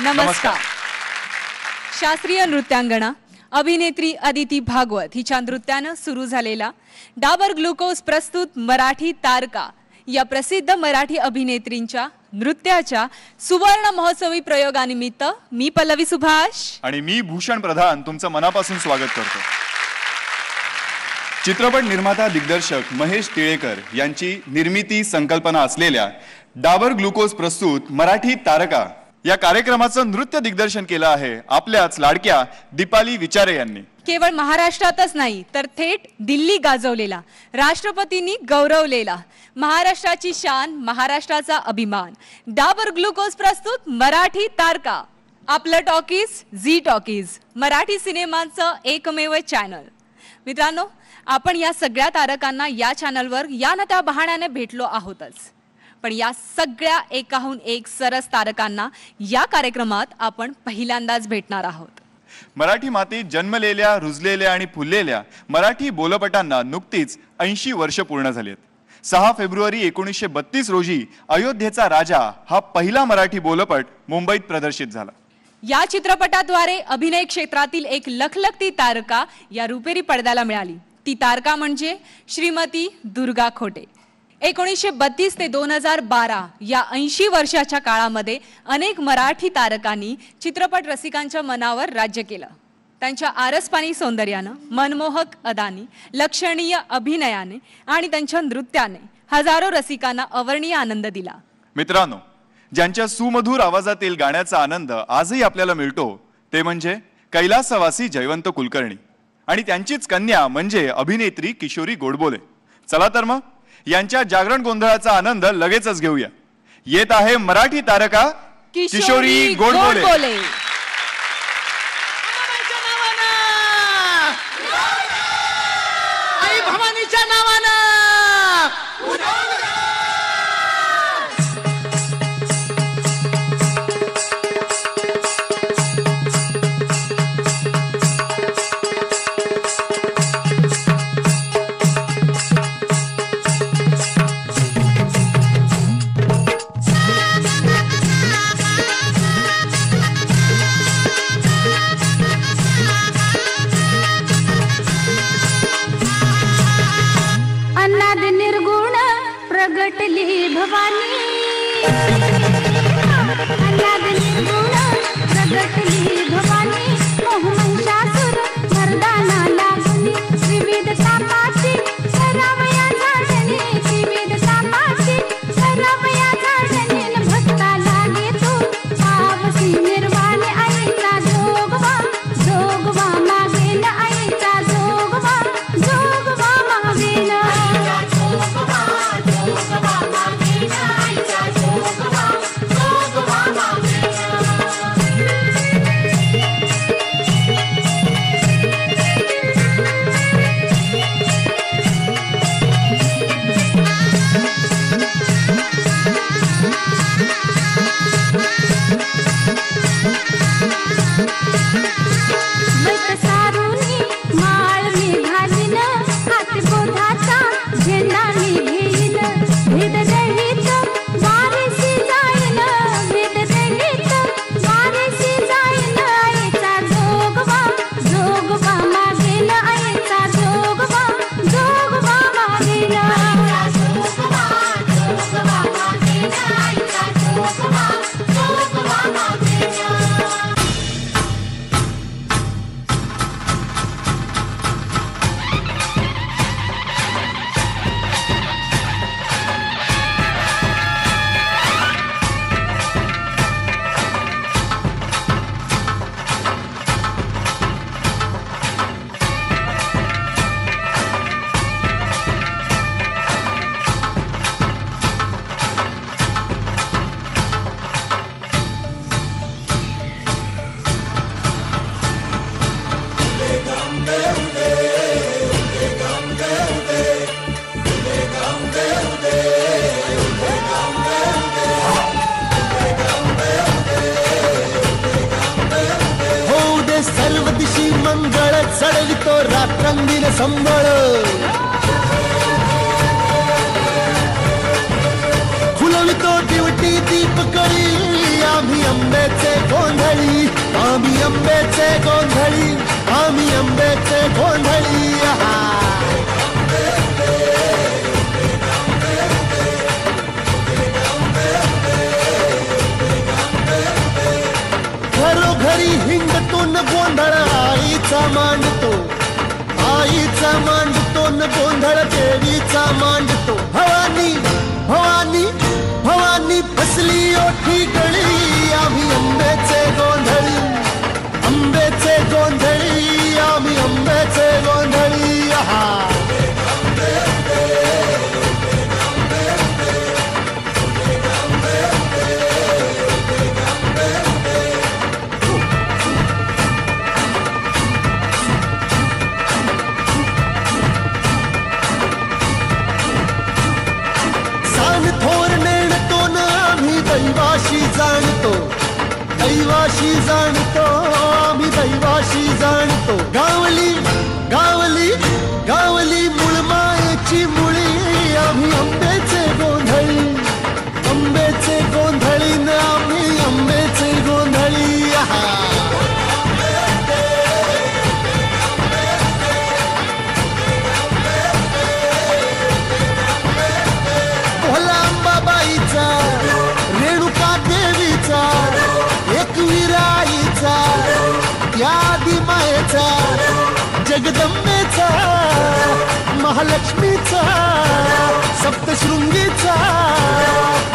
नमस्कार. शास्त्रीय नृत्यांगना अभिनेत्री अदिती भागवत हिच्या नृत्यानं सुरू झालेला डाबर ग्लुकोज प्रस्तुत मराठी तारका या प्रसिद्ध मराठी अभिनेत्रींच्या नृत्याच्या सुवर्ण महोत्सवी प्रयोगानिमित्त मी पल्लवी सुभाष आणि मी भूषण प्रधान तुमचं मनापासून स्वागत करतो. चित्रपट निर्माता दिग्दर्शक महेश टिळेकर यांची निर्मिती संकल्पना असलेल्या डाबर ग्लुकोज प्रस्तुत मराठी तारका या कार्यक्रमाचं नृत्य दिग्दर्शन केलं आहे आपल्याच लाडक्या दीपाली विचारे यांनी. केवळ महाराष्ट्रातच नाही तर थेट दिल्ली गाजवलेला, राष्ट्रपतींनी गौरवलेला, महाराष्ट्राची शान, महाराष्ट्राचा अभिमान, डाबर ग्लुकोज प्रस्तुत मराठी तारका. आपलं टॉकीज झी टॉकीज, मराठी सिनेमांचं एकमेव चॅनल. मित्रांनो, आपण या सगळ्या तारकांना या चॅनलवर या ना त्या बहाण्याने भेटलो आहोतच, पण या सगळ्या एकाहून एक सरस तारकांना या कार्यक्रमात आपण पहिल्यांदाच भेटणार आहोत. मराठी मातीत जन्मलेल्या, रुजलेल्या आणि फुललेल्या मराठी बोलपटांना नुकतीच 80 वर्ष पूर्ण झालीत. 6 फेब्रुवारी 1932 रोजी अयोध्येचा राजा हा पहिला मराठी बोलपट मुंबईत प्रदर्शित झाला. या चित्रपटाद्वारे अभिनय क्षेत्रातील एक लखलखती तारका या रुपेरी पडद्याला मिळाली. ती तारका म्हणजे श्रीमती दुर्गा खोटे. 1932 ते 2012 या 80 वर्षाच्या काळामध्ये अनेक मराठी तारकांनी चित्रपट रसिकांच्या मनावर राज्य केलं. त्यांच्या आरसपानी सौंदर्यानं, मनमोहक अदानी, लक्षणीय अभिनयाने आणि त्यांच्या नृत्याने हजारो रसिकांना अवर्णीय आनंद दिला. मित्रांनो, ज्यांच्या सुमधुर आवाजातील गाण्याचा आनंद आजही आपल्याला मिळतो ते म्हणजे कैलासवासी जयवंत कुलकर्णी आणि त्यांचीच कन्या म्हणजे अभिनेत्री किशोरी गोडबोले. चला तर मग यांच्या जागरण गोंधळाचा आनंद लगेचच घेऊया. येत आहे मराठी तारका किशोरी गोडबोले. प्रगटली भवानी अनाद निर्गुण प्रगटली भवानी मोहमंशासुर मर्दाना लागुनी विविध तापाची सरावया झाडणी विविध तापाची सरावया झाडणी भक्ता लागे तू पावसी निर्वाण आईचा जोगवा जोगवा मागेन आईचा जोगवा जोगवा मागेन चढवितो रात्रंगीन संबळ फुलवितो दिवटी दीपकळी आम्ही अंबेचे गोंधळी आम्ही अंबेचे गोंधळी आम्ही अंबेचे गोंधळी घरोघरी हिंडतो न गोंधळ आईचा मांडतो आईचा मांडतो न गोंधळ देवीचा मांडतो भवानी भवानी भवानी फसली ओठी गळी आम्ही अंबेचे गोंधळी अंबेचे गोंधळी आम्ही अंबेचे गोंधळी दैवाशी जाणतो आम्ही दैवाशी जाणतो गावली गावली गावली मुळमायेची मुळी आम्ही अंबेचे गोंधळी अंबेचे गोंधळी न आम्ही अंबेचे गोंधळी भोला अंबाबाईचा रेणुका देवीचा एकविराईचा यादी मायेचा जगदंबेचा महालक्ष्मीचा सप्तशृंगीचा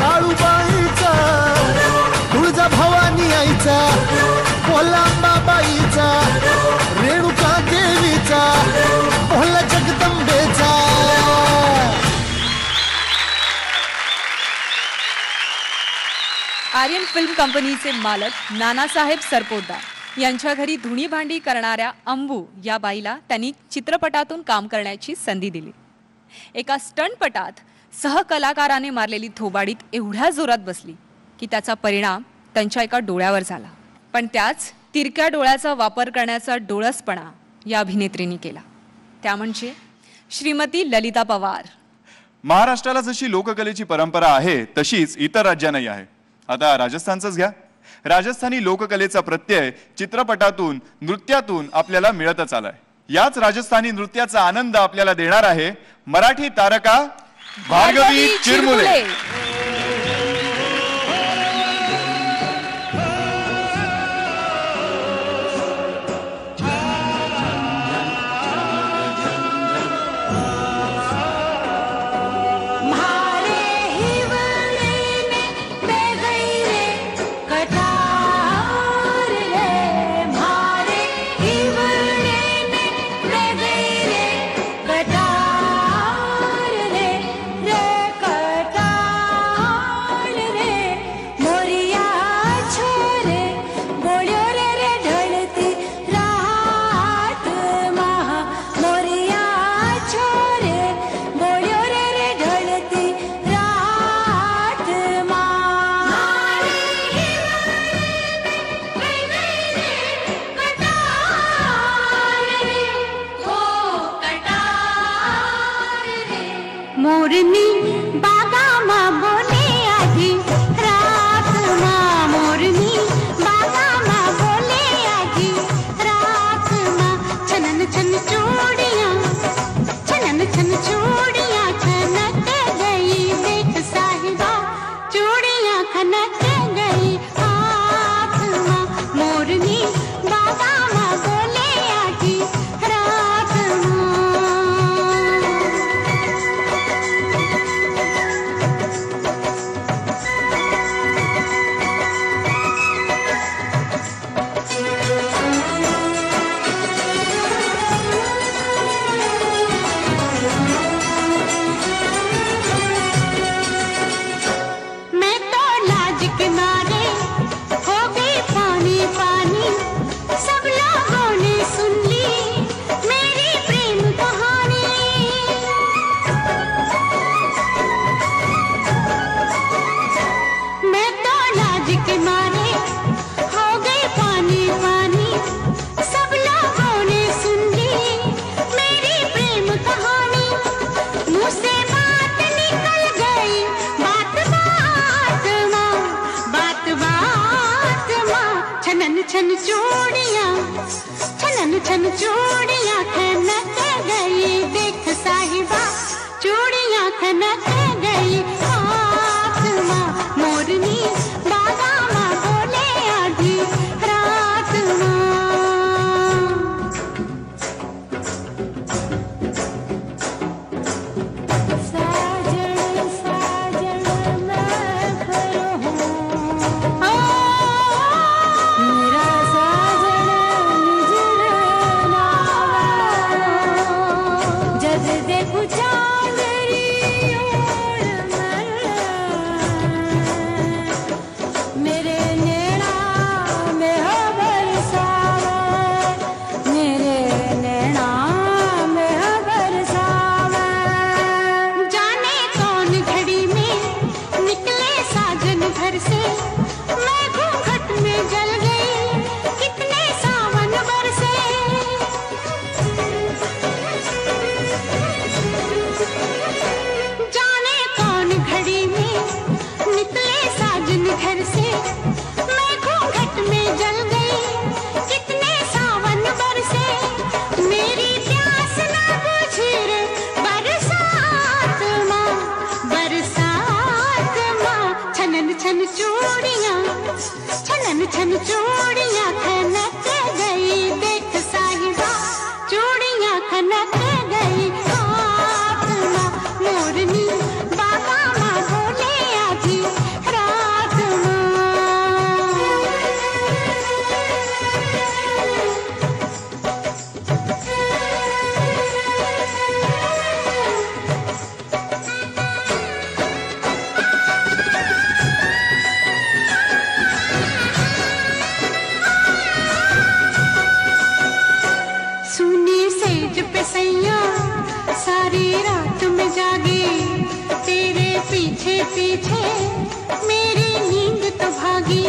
काळूबाईचा तुळजा भवानी आईचा भोलांबाबाईचा रेणुका देवीचा भोला जगदंबेचा. आर्यन फिल्म कंपनीचे मालक नानासाहेब सरपोतदार यांच्या घरी धुणी भांडी करणाऱ्या अंबू या बाईला त्यांनी चित्रपटातून काम करण्याची संधी दिली. एका स्टंटपटात सहकलाकाराने मारलेली थोबाडीत एवढ्या जोरात बसली की त्याचा परिणाम त्यांच्या एका डोळ्यावर झाला. पण त्याच तिरक्या डोळ्याचा वापर करण्याचा डोळसपणा या अभिनेत्रीने केला. त्या म्हणजे श्रीमती ललिता पवार. महाराष्ट्राला जशी लोककलेची परंपरा आहे तशीच इतर राज्यांनाही आहे. आता राजस्थानचंच घ्या. राजस्थानी लोककलेचा प्रत्यय चित्रपटातून नृत्यातून आपल्याला मिळतच आलाय. याच राजस्थानी नृत्याचा आनंद आपल्याला देणार आहे मराठी तारका भार्गवी चिरमुले. मोरनी बागामा बोले आधी रात माँ, मोरनी बागामा बोले आधी रात माँ. छनन छन चूड़ियाँ, छनन छन चूड़ियाँ खनक गई, देख साहिबा चूड़ियाँ खनक गई हाथ माँ. मोरनी बागामा बोले आधी रात माँ. मैं तो लाज के मारे हो गई पानी पानी, सब लोगों ने सुन ली मेरी प्रेम कहानी. मैं तो लाज के मारे हो गई पानी पानी, सब लोगों ने सुन ली मेरी प्रेम कहानी. मुँह से बात निकल गई, बात बात माँ, बात बात माँ. छनन छन चूड़ियाँ, छनन छन चूड़ियाँ खनक गई, देख साहिबा चूड़ियाँ खनक गई हाथ माँ. मोरनी बागामा बोले आधी रात माँ. साजन साजन मैं खरो हूँ, मेरा साजन निजर नावा. जब देखूं चांदनी ओर मेरे नैना में हो बरसावा, मेरे नैना में हो बरसावा. जाने कौन घड़ी में निकले साजन घर से, मैं घूंघट में जल गई, कितने सावन बरसे. जाने कौन घड़ी में निकले साजन घर से, मैं घूंघट में जल गई, कितने सावन बरसे. मेरी प्यास ना बुझी रे बरसात माँ, बरसात माँ. छनन छन चूड़ियाँ, छनन छन चूड़ियाँ खनक गई, देख साहिबा चूड़ियाँ खनक गई हाथ माँ. मोरनी बागामा बोले आधी रात माँ. सुनी सेज पे सैया सारी रात में जागी, तेरे पीछे पीछे मेरी नींद तो भागी.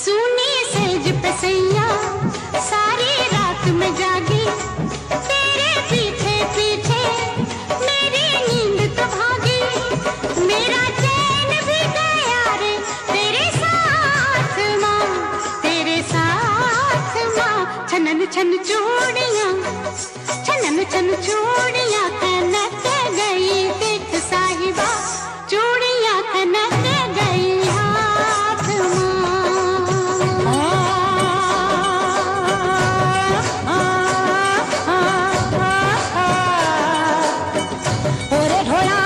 सुनी सेज पे सैया सारी रात में जागी, तेरे पीछे पीछे मेरी नींद तो भागी. मेरा चैन भी गया रे तेरे साथ छन चूड़ियां कनक गई देख साहिबा, चूड़ियां कनक गई हाथ ओरे ढोला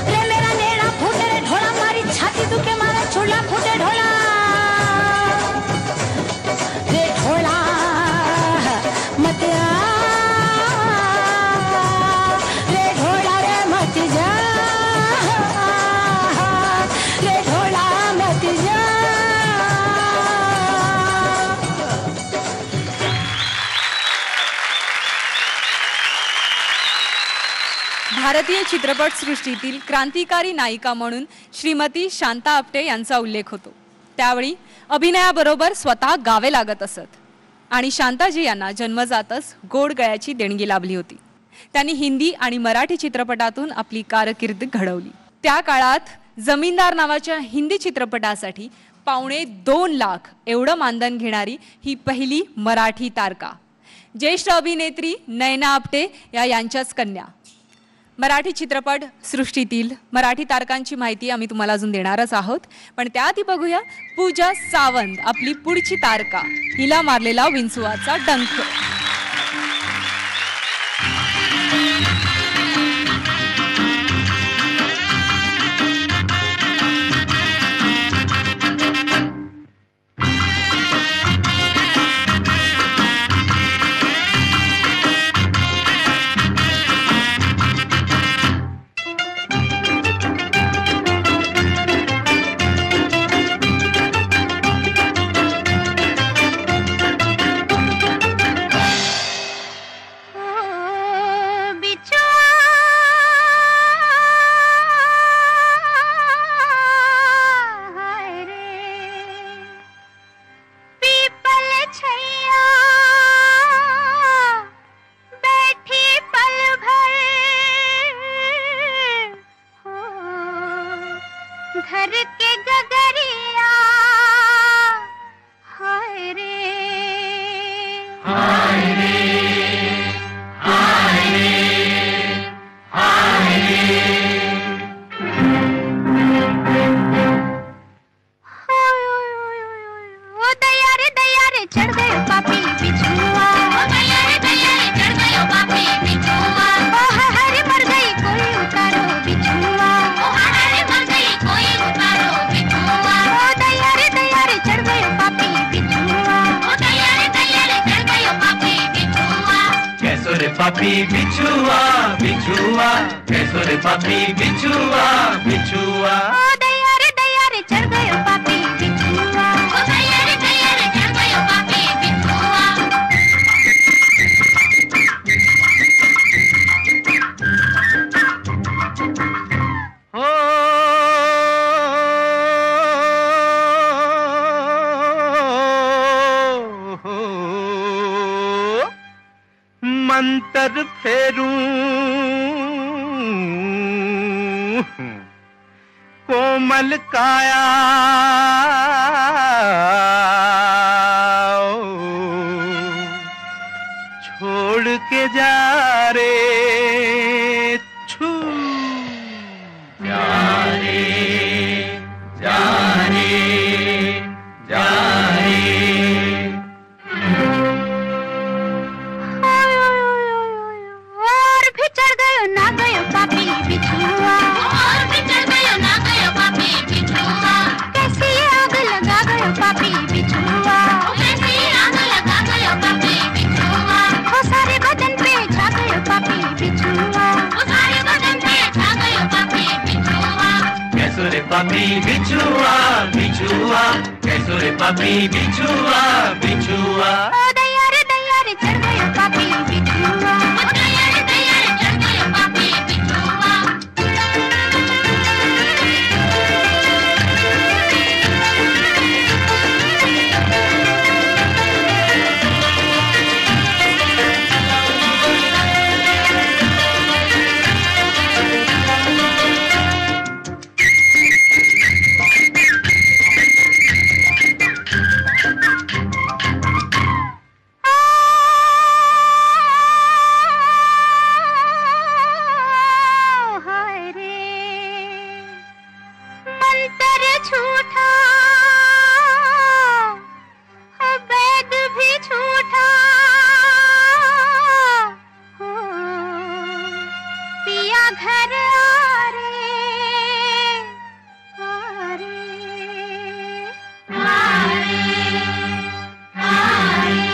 रे मेरा नेड़ा फूटे रे ढोला, मारी छाती दुखे मारा छोला फूटे ढोला रे ढोला मत आ रे ढोला रे मत जा रे ढोला मत जा। भारतीय चित्रपट सृष्टीतील क्रांतिकारी नायिका म्हणून श्रीमती शांता आपटे यांचा उल्लेख होतो। त्यावेळी अभिनयाबरोबर स्वतः गावे लागत असत आणि शांताजी यांना जन्मजातच गोड गळ्याची देणगी लाभली होती। त्यांनी हिंदी आणि मराठी चित्रपटातून आपली कारकीर्द घडवली। त्या काळात जमीनदार नावाच्या हिंदी चित्रपटासाठी 2.25 लाख एवढं मानधन घेणारी ही पहिली मराठी तारका। ज्येष्ठ अभिनेत्री नयना आपटे यांच्याच कन्या। मराठी चित्रपट सृष्टीतील मराठी तारकांची माहिती आम्ही तुम्हाला अजून देणारच आहोत, पण त्याआधी बघूया पूजा सावंत आपली पुढची तारका, हिला मारलेला विंचवाचा डंख। घर के गगरिया हाय रे हाय रे हाय रे हाय रे ओ दया रे चढ़ गयो पापी बिछुआ, ओ दया रे चढ़ गयो पापी बिछुआ, ओ हरे मर गई कोई उतारो बिछुआ, ओ हरे मर गई कोई उतारो बिछुआ, ओ दया रे चढ़ गयो पापी बिछुआ, ओ दया रे चढ़ गयो पापी बिछुआ। कैसो रे पापी बिछुआ बिछुआ, कैसो रे पापी बिछुआ बिछुआ, ओ दया रे चढ़ गयो पापी बिछुआ, ओ दया रे चढ़ गयो पापी बिछुआ। हो मंतर फेरूं कोमल काया छोड़ के जा रे छू जा रे जा रे जा रे। और भी चढ़ गयो ना गयो पापी बिछुआ, और भी चढ़ गयो ना गयो पापी बिछुआ, कैसी आग लगा गयो पापी बिछुआ, कैसी आग लगा गयो पापी बिछुआ, ओ सारे बदन पे छा गयो पापी बिछुआ, ओ सारे बदन पे छा गयो पापी बिछुआ। कैसो रे पापी बिछुआ बिछुआ, कैसो रे पापी बिछुआ बिछुआ, ओ दया रे चढ़ गयो पापी बिछुआ, ओ दया रे चढ़ गयो पापी बिछुआ। घर आ रे, आ रे, आ रे, आ रे।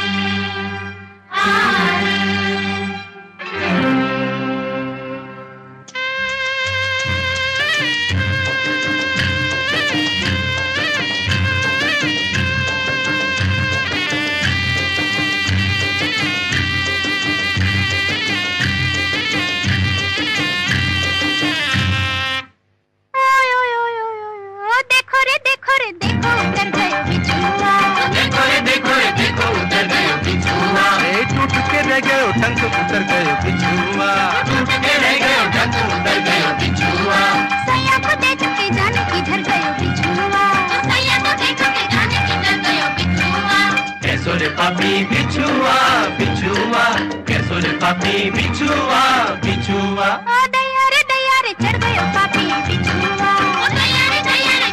रह गयो टंक उतर गयो बिछुआ, टूट के रह गयो टंक उतर गयो बिछुआ। सैया को देख के जाने किधर गयो बिछुआ, सैया को देख के जाने किधर गयो बिछुआ। कैसो रे पापी बिछुआ, बिछुआ, कैसो रे पापी बिछुआ, बिछुआ। ओ दैया रे चढ़ गयो पापी बिछुआ, ओ दैया रे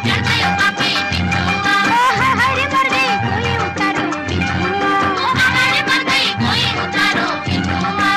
चढ़ गयो पापी बिछुआ। ओ हरे मर गई कोई उतारो बिछुआ, ओ हरे मर गई कोई उतारो बिछुआ।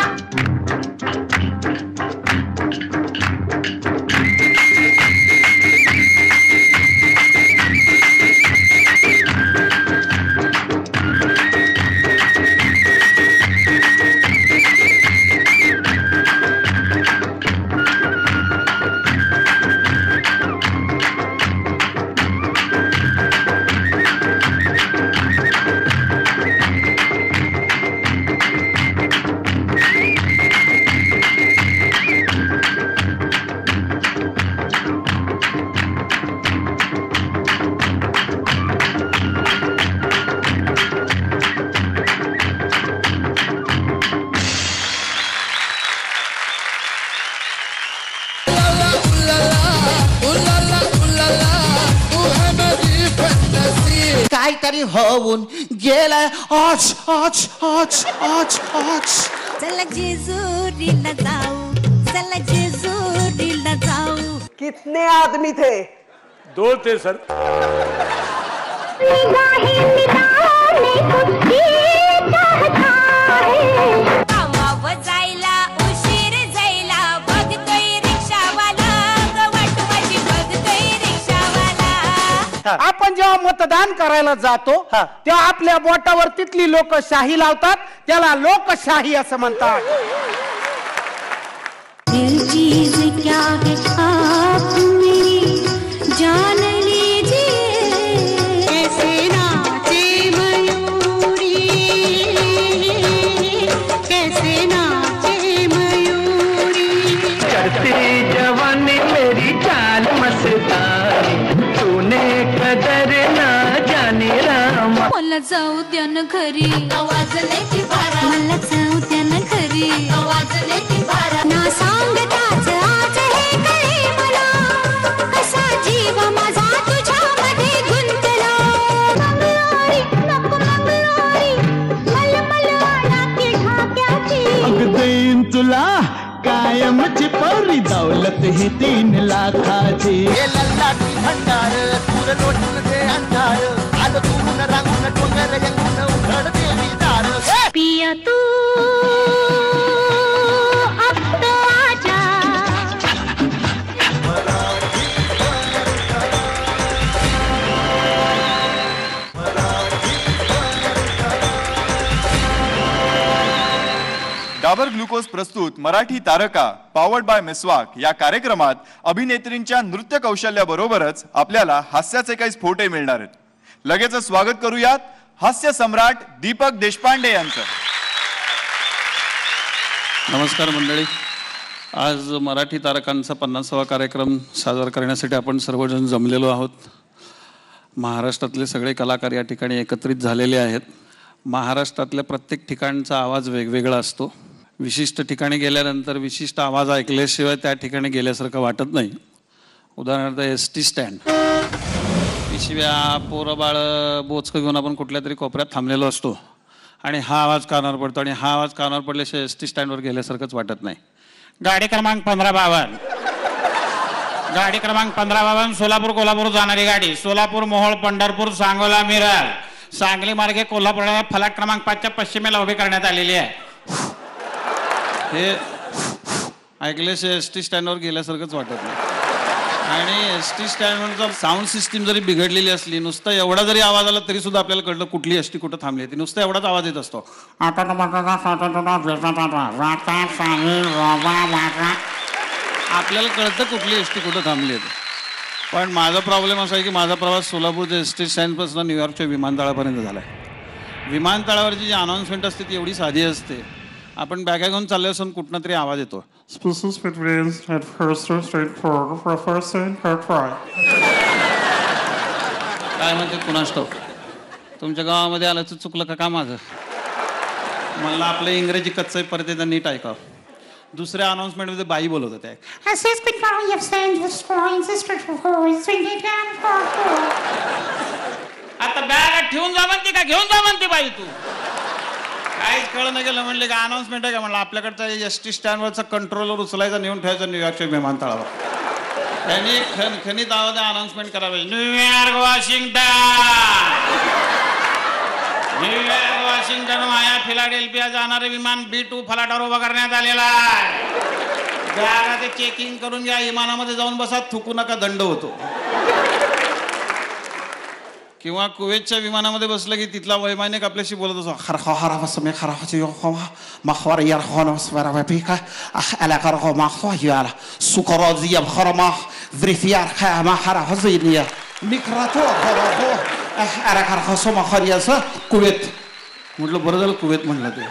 काहीतरी होऊन गेलाय आज आज आज आज आज चल जेजुरीला जाऊ, चल जेजुरीला जाऊ। कितने आदमी थे? 2 थे सर। निगाहें मिलाने को ये चाहता है, कामावर जायला उशीर जायला बघतोय रिक्षावाला, गवाट माझी बघतोय रिक्षावाला। आपण जेव्हा मतदान करायला जातो तेव्हा आपल्या बोटावर तिथली लोक शाही लावतात, त्याला लोकशाही असं म्हणतात। दिल चीज क्या है आप मेरी जान लीजिए, कैसे नाचे मयूरी, कैसे नाचे मयूरी। चढ़ती जवानी मेरी चाल मस्तानी, तूने कदर ना जानी राम। मला जाऊ द्या न घरी, वाजले बारा, मला जाऊ द्या न घरी, वाजले बारा। ना सांगताच आज हे कळे मला, कसा जीव माझा तुझ्यामध्ये गुंतला। मंगळवारी नको मंगळवारी, मलमल आला की ढाक्याची। अग देईन तुला कायमची परी दौलत ही 3 लाखाची। हे लल्लाटी भंडार तुर लोटून ते अंधार, आलो तून रांगून डोंगर यंगून उघड देवी दार। पिया तू अब तो आजा, डाबर ग्लुकोज प्रस्तुत मराठी तारका पॉवर्ड बाय मिसवाक या कार्यक्रमात अभिनेत्रींच्या नृत्य कौशल्याबरोबरच आपल्याला हास्याचे काही स्फोटे मिळणार आहेत। लगेच स्वागत करूयात हास्य सम्राट दीपक देशपांडे यांचं। नमस्कार मंडळी, आज मराठी तारकांचा 50वा कार्यक्रम सादर करण्यासाठी आपण सर्वजण जमलेलो आहोत। महाराष्ट्रातले सगळे कलाकार या ठिकाणी एकत्रित झालेले आहेत। महाराष्ट्रातल्या प्रत्येक ठिकाणचा आवाज वेगवेगळा असतो। विशिष्ट ठिकाणी गेल्यानंतर विशिष्ट आवाज ऐकल्याशिवाय त्या ठिकाणी गेल्यासारखं वाटत नाही। उदाहरणार्थ एसटी स्टँड, पिशव्या पोरं बाळ बोचकं घेऊन आपण कुठल्या तरी कोपऱ्यात थांबलेलो असतो आणि हा आवाज कानावर पडतो आणि हा आवाज कानावर पडल्याशिवाय एसटी स्टँडवर गेल्यासारखंच वाटत नाही। गाडी क्रमांक 1552, गाडी क्रमांक 1552 सोलापूर कोल्हापूर जाणारी गाडी, सोलापूर मोहोळ पंढरपूर सांगोला मिरज सांगली मार्गे कोल्हापूरला फलाट क्रमांक 5च्या पश्चिमेला उभी करण्यात आलेली आहे। हे ऐकल्याशिवाय एस टी स्टँडवर गेल्यासारखंच वाटत नाही. आणि एस टी स्टँडवरचं साऊंड सिस्टीम जरी बिघडलेली असली, नुसतं एवढा जरी आवाज आला तरी सुद्धा आपल्याला कळलं कुठली एस टी कुठं थांबली आहे. नुसतं एवढाच आवाज येत असतो. आपल्याला कळतं कुठली एस टी कुठं थांबली आहे. पण माझा प्रॉब्लेम असा आहे की माझा प्रवास सोलापूर ते एस टी स्टँडपासून न्यूयॉर्कच्या विमानतळापर्यंत झाला आहे. विमानतळावरची जी अनाऊन्समेंट असते ती एवढी साधी असते. आपण बॅगा घेऊन चाललो असून कुठनं तरी आवाज येतो. काय म्हणते कुणास ठाऊक. तुमच्या गावामध्ये आलं तर चुकलं का माझं. मला आपलं इंग्रजी कच्चं परत एकदा नीट ऐकावं. दुसऱ्या अनाऊन्समेंटमध्ये बाई बोलत होत्या. आता बॅग ठेवून जा म्हणते का घेऊन जा म्हणते बाई. तू काहीच कळलं नाही गेलं. म्हणले का अनाऊन्समेंट आहे का. म्हणलं आपल्याकडचा एस टी स्टँडवरचा कंट्रोलर उचलायचा नेऊन ठेवायचा न्यूयॉर्कच्या विमानतळावर. त्यांनी खणखणीत आवाज अनाऊन्समेंट करावे. न्यूयॉर्क वॉशिंग्टन वाया फिलाडेल्फिया जाणारे विमान B2 फलाटावर उभं करण्यात आलेला आहे. बॅगा ते चेकिंग करून घ्या. विमानामध्ये जाऊन बसा. थुकू नका दंड होतो. किंवा कुवेतच्या विमानामध्ये बसलं की तिथला वैमानिक आपल्याशी बोलत असतो. कुवेत. म्हटलं बरं झालं कुवेत म्हणलं. ते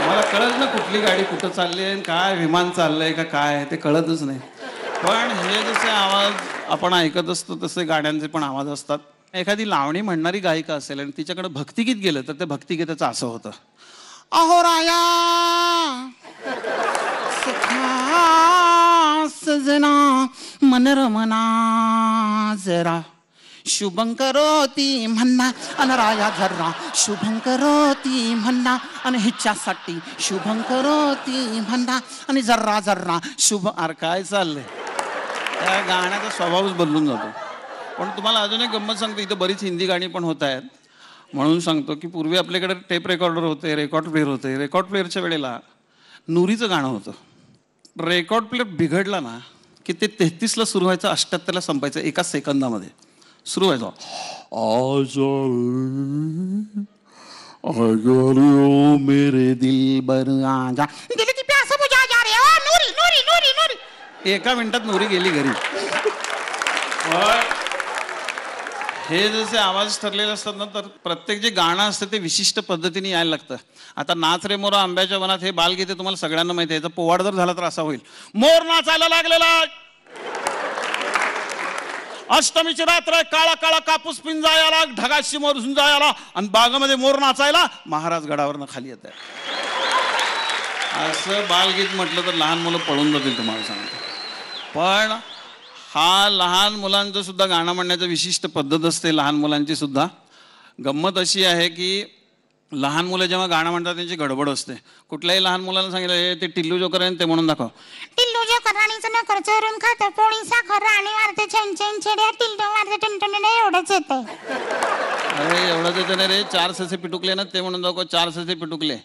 मला कळत ना कुठली गाडी कुठं चालली आहे, काय विमान चाललंय का काय, ते कळतच नाही. पण हे जसे आवाज आपण ऐकत असतो तसे गाड्यांचे पण आवाज असतात. एखादी लावणी म्हणणारी गायिका असेल आणि तिच्याकडे भक्तिगीत गेलं तर ते भक्तिगीताचं असं होतं. अहो राया सजना मनरमना जरा शुभं करोती म्हणा अन राया जरा शुभं करोती म्हणा आणि हिच्यासाठी शुभं करोती म्हणा आणि जर्रा जर्रा शुभ. अरे काय चाललंय. त्या गाण्याचा स्वभावच बदलून जातो. पण तुम्हाला अजून एक गंमत सांगतो. इथं बरीच हिंदी गाणी पण होत आहेत म्हणून सांगतो की पूर्वी आपल्याकडे टेप रेकॉर्डर होते, रेकॉर्ड प्लेअर होते. रेकॉर्ड प्लेअरच्या वेळेला नुरीचं गाणं होतं. रेकॉर्ड प्लेअर बिघडला ना की ते 33ला सुरू व्हायचं, 78ला संपायचं. एका सेकंदामध्ये सुरू व्हायचं. मेरे दिल बर आजा दिल की प्यास बुझा जा रे. ओ नूरी नूरी नूरी नूरी. एका मिनिटात नूरी गेली घरी. हे जसे आवाज ठरलेले असतात ना तर प्रत्येक जे गाणं असतं ते विशिष्ट पद्धतीने यायला लागतं. आता नाच रे मोरा आंब्याच्या वनात हे बालगीते तुम्हाला सगळ्यांना माहिती आहे. पोवाड जर झाला तर असा होईल. मोर नाचायला लागलेला, अष्टमीची रात्र, काळा काळा कापूस पिंजायला, ढगाशी मोर झुंजायला आणि बागामध्ये मोर नाचायला, महाराज गडावरनं खाली येत आहे. असं बालगीत म्हटलं तर लहान मुलं पळून जातील तुम्हाला सांगतो. पण हा लहान मुलांचं सुद्धा गाणं म्हणण्याची विशिष्ट पद्धत असते. लहान मुलांची सुद्धा गंमत अशी आहे की लहान मुलं जेव्हा गाणं म्हणतात त्यांची गडबड असते. कुठल्याही लहान मुलाला सांगितलं हे ते टिल्लू जोकर आहे ते म्हणून दाखव. टिल्लू जोकर राणीचं नकर चोरून खातं पोळी साखर राणी मारते छेन छेन छेड्या टिल्लू मारते टुनटुन एवढंच येतं. अरे एवढंच येतं नाही रे. 4 ससे पिटुकले ना ते म्हणून दाखव. 4 ससे पिटुकले.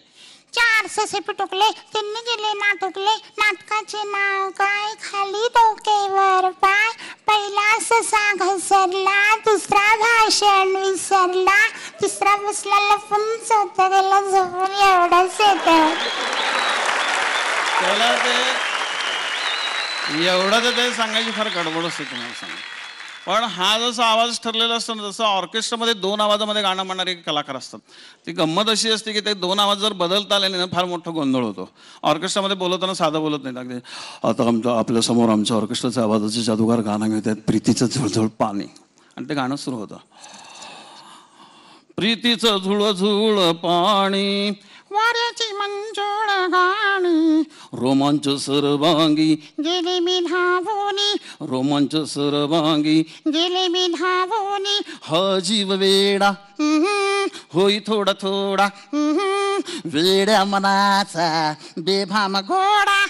4 ससे पिटुकले त्यांनी गेले नाटुकले. नाटकाचे नाव काय. खाली डोकेवर पाय. पहिला ससा घसरला, दुसरा भाषण विसरला, तिसरा बसला लपून, चौथा गेला झोपून. एवढंच येतं. त्याला ते एवढं तर ते सांगायची फार गडबड असते तुम्हाला सांग. पण हा जसा आवाज ठरलेला असतो ना तसं ऑर्केस्ट्रामध्ये 2 आवाजामध्ये गाणं म्हणणारे कलाकार असतात. ती गंमत अशी असते की ते 2 आवाज जर बदलता आले ना फार मोठा गोंधळ होतो. ऑर्केस्ट्रामध्ये बोलताना साधं बोलत नाही. अगदी आता आपल्यासमोर आमच्या ऑर्केस्ट्राच्या आवाजाचे जादूगार गाणं घेत आहेत, प्रीतीचं झुळझुळ पाणी. आणि ते गाणं सुरू होतं. प्रीतीचं झुळझुळ पाणी, वाऱ्याची मंजुळ गाणी, रोमांच सर्वांगी गेले मी धावोनी, रोमांच सर्वांगी गेले मी धावोनी, हा जीव वेडा होई थोडा थोडा वेड्या मनाचा बेभाम घोडा.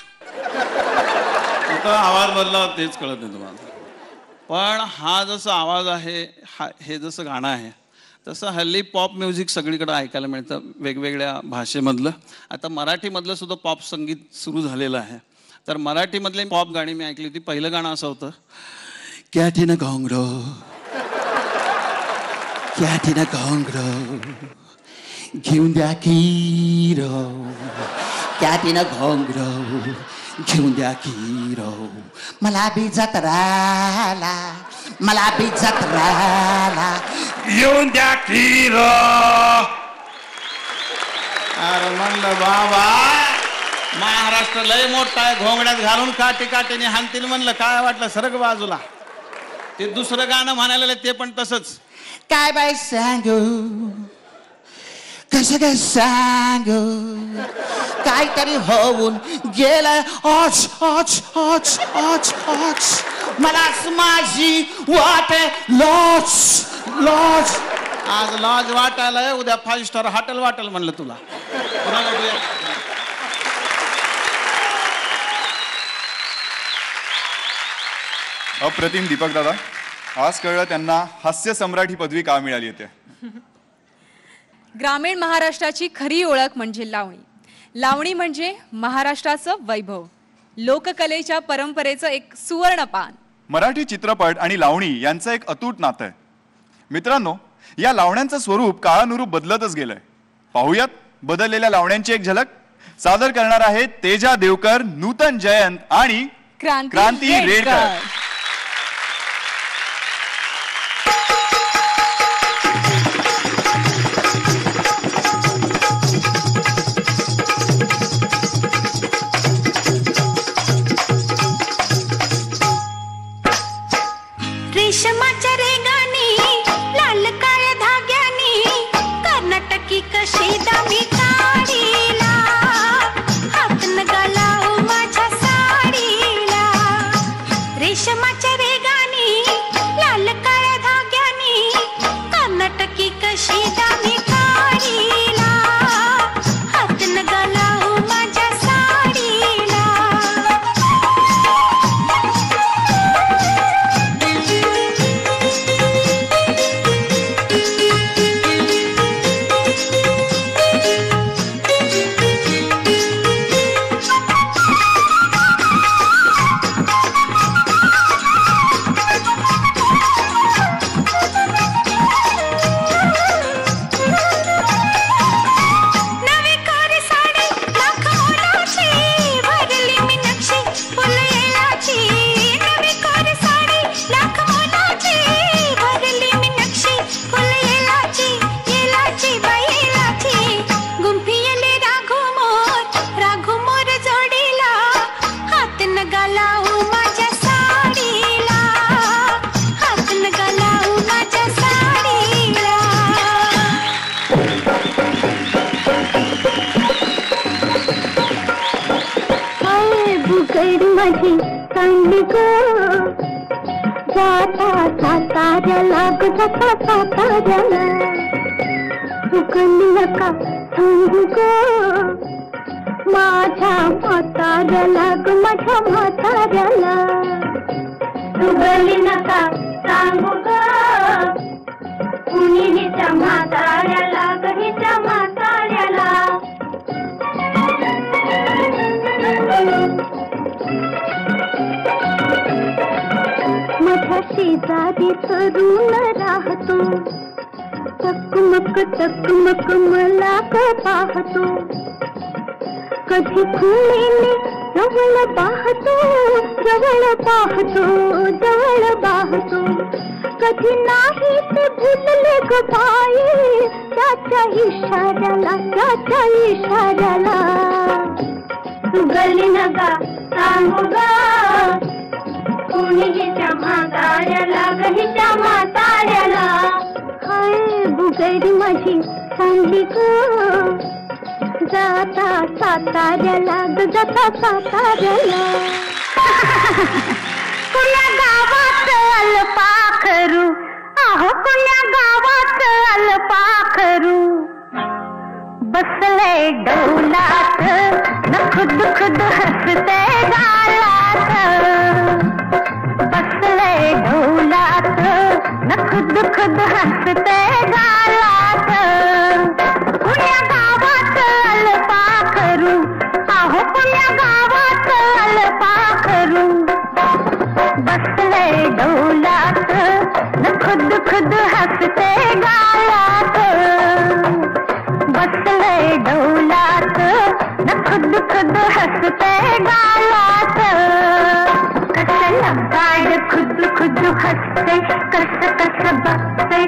आता आवाज बदला तेच कळत नाही तुम्हाला. पण हा जसा आवाज आहे, हे जसं गाणं आहे तसं हल्ली पॉप म्युझिक सगळीकडे ऐकायला मिळतं वेगवेगळ्या भाषेमधलं. आता मराठीमधलं सुद्धा पॉप संगीत सुरू झालेलं आहे. तर मराठीमधले पॉप गाणी मी ऐकली होती. पहिलं गाणं असं होतं, कॅटिना घोंगडो कॅटिना घोंगडो घेऊन द्या किरो, कॅटिना घोंगडो घेऊन द्या किरो, मला बी जत्राला, मला बी जत्राला घेऊन द्या किरो. अरे म्हणलं बाबा महाराष्ट्र लय मोठा आहे, घोंगड्यात घालून काठी काठीने हाणतील म्हणलं. काय वाटलं सरक बाजूला. ते दुसरं गाणं म्हणायला ते पण तसंच, काय बाय सांगू कसं काय सांगू, काहीतरी होऊन गेलं आज आज आज आज आज, मलाच माझी वाटे लॉज लॉज. आज लॉज वाटायला, उद्या 5 स्टार हॉटेल वाटेल म्हणलं तुला. अप्रतिम दीपक दादा, आज कळलं त्यांना हास्य सम्राट ही पदवी का मिळाली होती. ग्रामीण महाराष्ट्राची खरी ओळख म्हणजे लावणी. लावणी म्हणजे महाराष्ट्राचं वैभव, लोककलेच्या परंपरेचं एक सुवर्णपान. मराठी चित्रपट आणि लावणी यांचं एक अतूट नातं आहे. मित्रांनो, या लावण्यांचं स्वरूप काळानुरूप बदलतच गेलंय. पाहूयात बदललेल्या लावण्यांची एक झलक. सादर करणार आहेत तेजा देवकर, नूतन जयंत आणि क्रांती रेडकर. रेशमाच्या रेगानी लाल काळ्या धाग्यानी कर्नाटकी कशी दामी काढीला, हात नगाला माझ्या साडीला. रेशमाच्या रेगानी लाल काळ्या धाग्यानी कर्नाटकी कशी दामी काढीला, हात नगाला माझ्या साडीला. माझ्या म्हाताऱ्याला ग माझ्या म्हाताऱ्याला उगली नका सांगू ग कुणी हिच्या म्हाताऱ्याला ग हिच्या म्हाताऱ्याला. माझ्या शेजारी तरुण राहतो, चकमक मला ग पाहतो. कधी खुलेले जवळ पाहतो, जवळ पाहतो, जवळ पाहतो. कधी नाही ते भुलले ग बाई त्याच्या इशाऱ्याला, त्याच्या इशाऱ्याला. उगली नका सांगू ग कुणी हिच्या म्हाताऱ्याला ग हिच्या म्हाताऱ्याला. हाय बुगडी माझी चांगली ग जाता साताऱ्याला ग जाता साताऱ्याला. कुण्या गावात अल्पाखरू, आहो कुण्या गावात अल्पाखरू बसले डौलात न खुद खुद हसते गालात. बसले डौलात न खुद खुद हसते गालात. कुण्या गावात अल्पाखरू, आहो कुण्या गावात काल पाखरू बसले डोलात न खुद खुद हसते गालात बसले डोलात न खुद खुद हसते गालात कसं गाड खुद खुद हसते कस कस बसते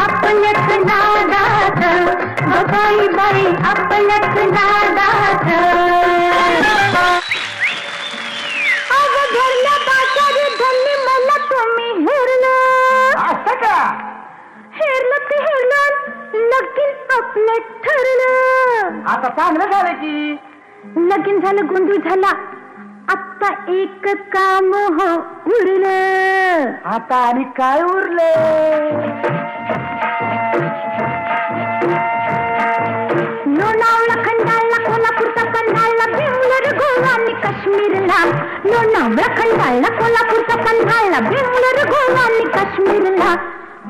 आपल्याच नादात बाई बाई आपल्याच नादात अग घरला बाजारी धन्य मला तुम्ही हेरलं असं का हेरलं ते हेरलं लगीन आपलं ठरलं आता चांगलं झालं की लगीन झालं गोंधळ झाला आता एक काम हो उरलं आता आणि काय उरलं लोणावळा खंडाळला कोल्हापूरचा पन्हाळला बेंगलोर गोवा आणि काश्मीरला लोणावळा खंडाळला कोल्हापूरचा पन्हाळला बेंगलोर गोवा आणि काश्मीरला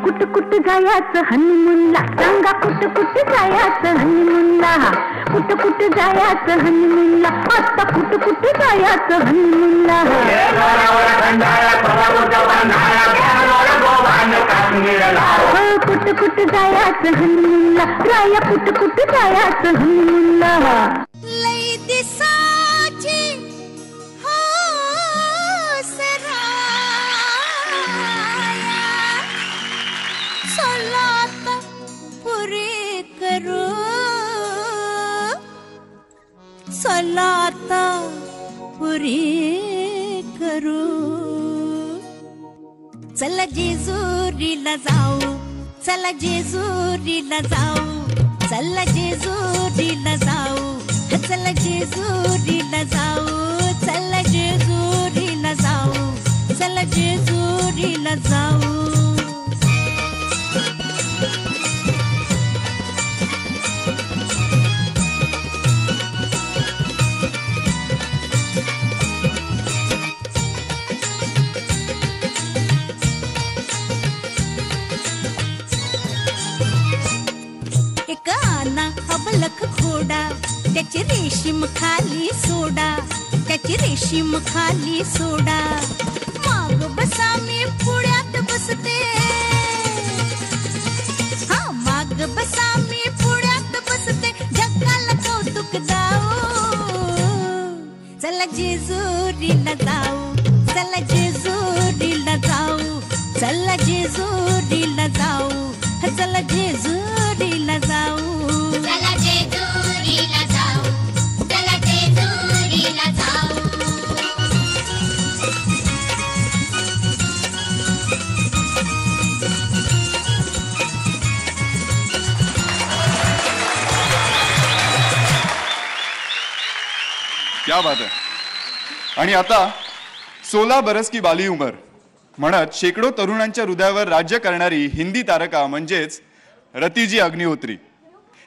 कुठ कुठ जायचं हनीमूनला सांगा कुठ कुठ जायचं हनीमूनला कुठ कुठ जायचं हनीमूनला आता कुठ कुठ जायचं हनीमूनला कुठ कुठ जायचं हनीमूनला राया कुठ कुठ जायचं हनीमूनला लई दिसाची सलात पुरे करो सलात पुरे करो चला जेजुरीला जाऊ चला जेजुरीला जाऊ चला जेजुरीला जाऊ चला जेजुरीला जाऊ चला जेजुरीला जाऊ चला जेजुरीला जाऊ अबलख घोडा त्याची रेशीम खाली सोडा त्याची रेशीम खाली सोडा माग बसा मी पुढ्यात बसते हा माग बसा मी पुढ्यात बसते जगाला कौतुक दाऊ चला जेजुरीला जाऊ चला जेजुरीला जाऊ चला जेजुरीला जाऊ चला जेजुरीला जाऊ क्या बात आहे. आणि आता 16 बरस की बाली उमर म्हणत शेकडो तरुणांच्या हृदयावर राज्य करणारी हिंदी तारका म्हणजेच रतिजी अग्निहोत्री.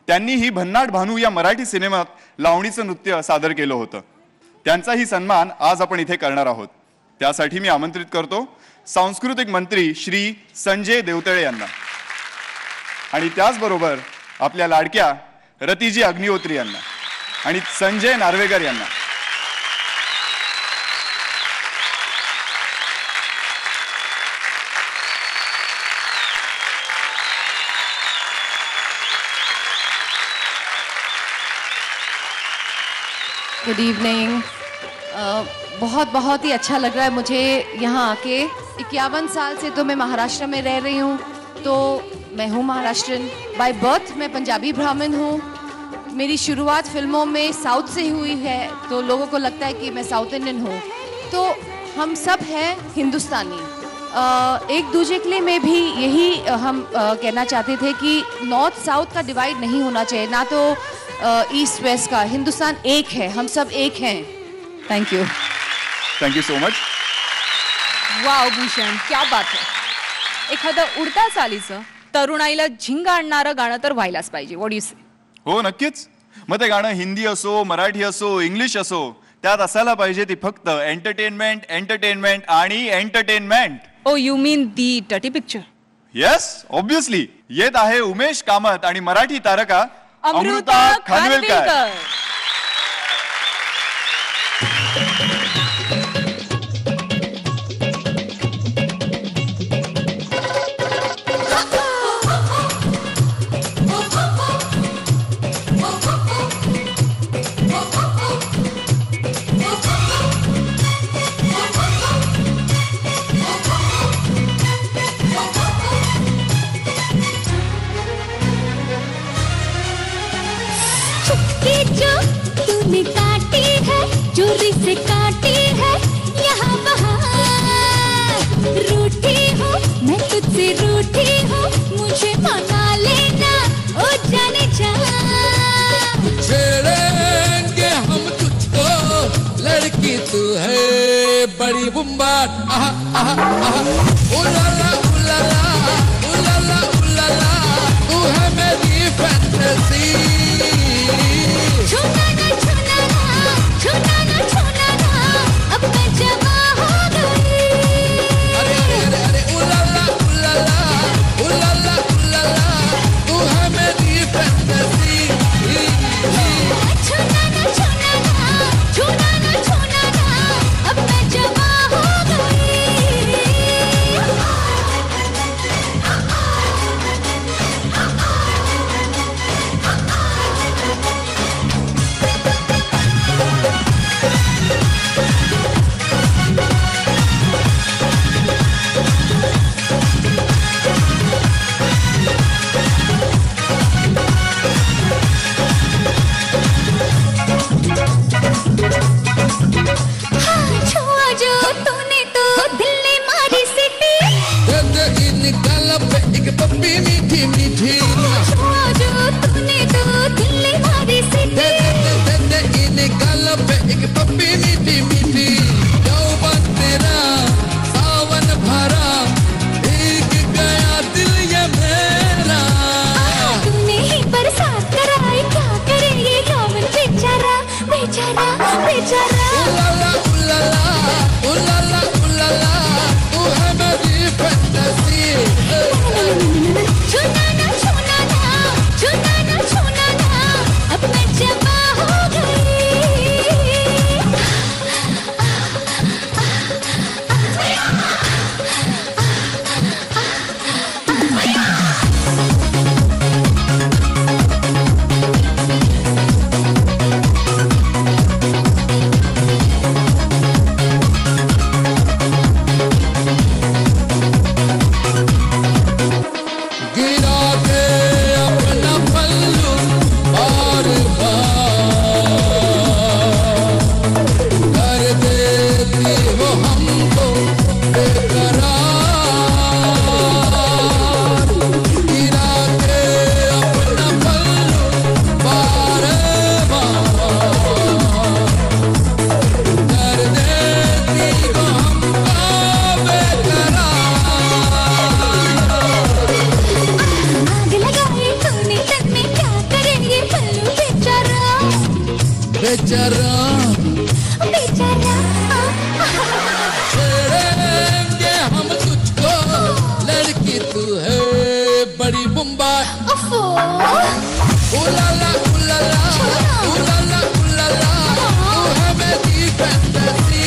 त्यांनी ही भन्नाट भानू या मराठी सिनेमात लावणीचं नृत्य सादर केलं होतं. त्यांचाही सन्मान आज आपण इथे करणार आहोत. त्यासाठी मी आमंत्रित करतो सांस्कृतिक मंत्री श्री संजय देवतळे यांना आणि त्याचबरोबर आपल्या लाडक्या रतिजी अग्निहोत्री यांना आणि संजय नार्वेकर यांना. Good evening. बहुत ही अच्छा लग रहा है मुझे यहाँ आके. 51 साल से तो मैं महाराष्ट्र में रह रही हूँ, तो मैं हूँ महाराष्ट्रन. बाय बर्थ मैं पंजाबी ब्राह्मण हूँ. मेरी शुरुआत फिल्मों में साउथ से हुई है, तो लोगों को लगता है कि मैं साउथ इंडियन हूँ. तो हम सब हैं हिंदुस्तानी. एक दूसरे के लिए मैं भी यही हम कहना चाहते थे कि नॉर्थ साउथ का डिवाइड नहीं होना चाहिए, ना तो ईस्ट वेस्ट का. हिंदुस्तान एक है, हम सब एक हैं. Thank you so much. Wow Bhushan, क्या बात आहे. एखादं उडता चालीचं तरुणाईला झिंग आणणारं गाणं तर व्हायलाच पाहिजे. व्हॉट यू से? हो नक्कीच. मग ते गाणं हिंदी असो, मराठी असो, इंग्लिश असो, त्यात असायला पाहिजे ती फक्त एंटरटेनमेंट एंटरटेनमेंट आणि entertainment. Oh you mean the टटी पिक्चर? Yes, obviously. येत आहे उमेश कामत आणि मराठी तारका अमृता खानविलकर. चोरी से काटी है यहाँ बहार। रूठी हूँ मैं तुझसे रूठी हूँ, मुझे मना लेना ओ जाने जा। छेड़ेंगे हम तुझको लड़की तू है बड़ी बुम्बाट। आहा आहा आहा उलाला उलाला उलाला उलाला तू है मेरी फैंटेसी। छूना ना छूना ना छूना ना छूना ना अब मैं जवा हो गई। अरे अरे अरे अरे उलाला उलाला उलाला उलाला तू है मेरी फैंटेसी। छूना ना छूना ना छूना ना छूना ना अब मैं जवा हो गई। छुआ जो तूने तो दिल ने मारी सीटी। निकाल पे एक पप्पी मीठी मीठी। छुआ जो तूने तो दिल ने मारी सीटी। निकाल पे एक पप्पी मीठी मीठी। यौवन तेरा सावन भरा भीग गया दिल ये मेरा। तूने ही बरसात कराई, क्या करे ये यौवन बेचारा बेचारा बेचारा। उलाला उलाला उलाला उलाला तू है मेरी फैंटेसी। छूना ना छूना ना छूना ना छूना ना अब मैं जवा हो गई। गिरा के अपना पल्लू बार बार कर देती हो हमको बेकरार। गिरा के अपना पल्लू बार बार कर देती हो हमको बेकरार। आग लगाई तूने तन में, क्या करे ये पल्लू बेचारा बेचारा बेचारा। छेड़ेंगे हम तुझको लड़की तू है बड़ी बुम्बाट। ओफो उलाला उलाला उलाला उलाला तू है मेरी फैंटेसी।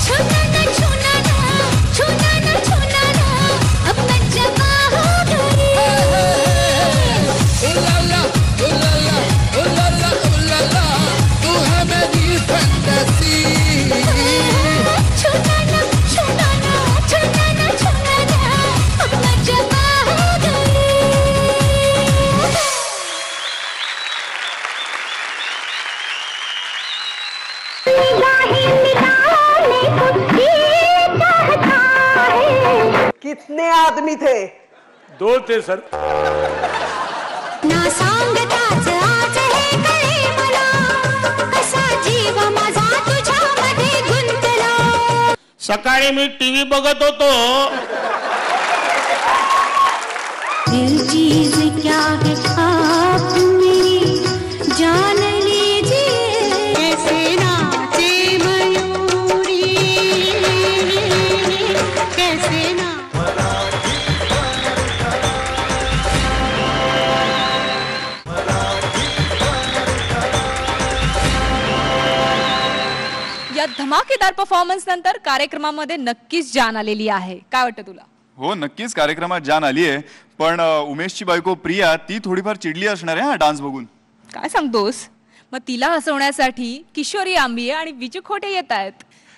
छूना ना छूना ना छूना ना छूना ना अब मैं जवा हो गई। उलाला उलाला उलाला उलाला तू है मेरी फैंटेसी। छूना ना छूना ना छूना ना छूना ना अब मैं जवा हो गई। कितने आदमी थे? 2 थे सर। ना सांगताच आज हे कळे मला, कसा जीव माझा तुझ्यामध्ये गुंतला। सकाळी मी टीव्ही बघत होतो, दिल चीज क्या है आप मेरी जान लीजिए। कैसे नाचे मयूरी कैसे ना। या धमाकेदार परफॉर्मन्स नंतर कार्यक्रमामध्ये नक्कीच जान आलेली आहे. काय वाटतं तुला? हो नक्कीच कार्यक्रमात जान आली आहे, पण उमेशची बायको प्रिया ती थोडीफार चिडली असणार आहे हा डान्स बघून. काय सांगतोस? मग तिला हसवण्यासाठी किशोरी आंबिये आणि विजू खोटे येत आहेत.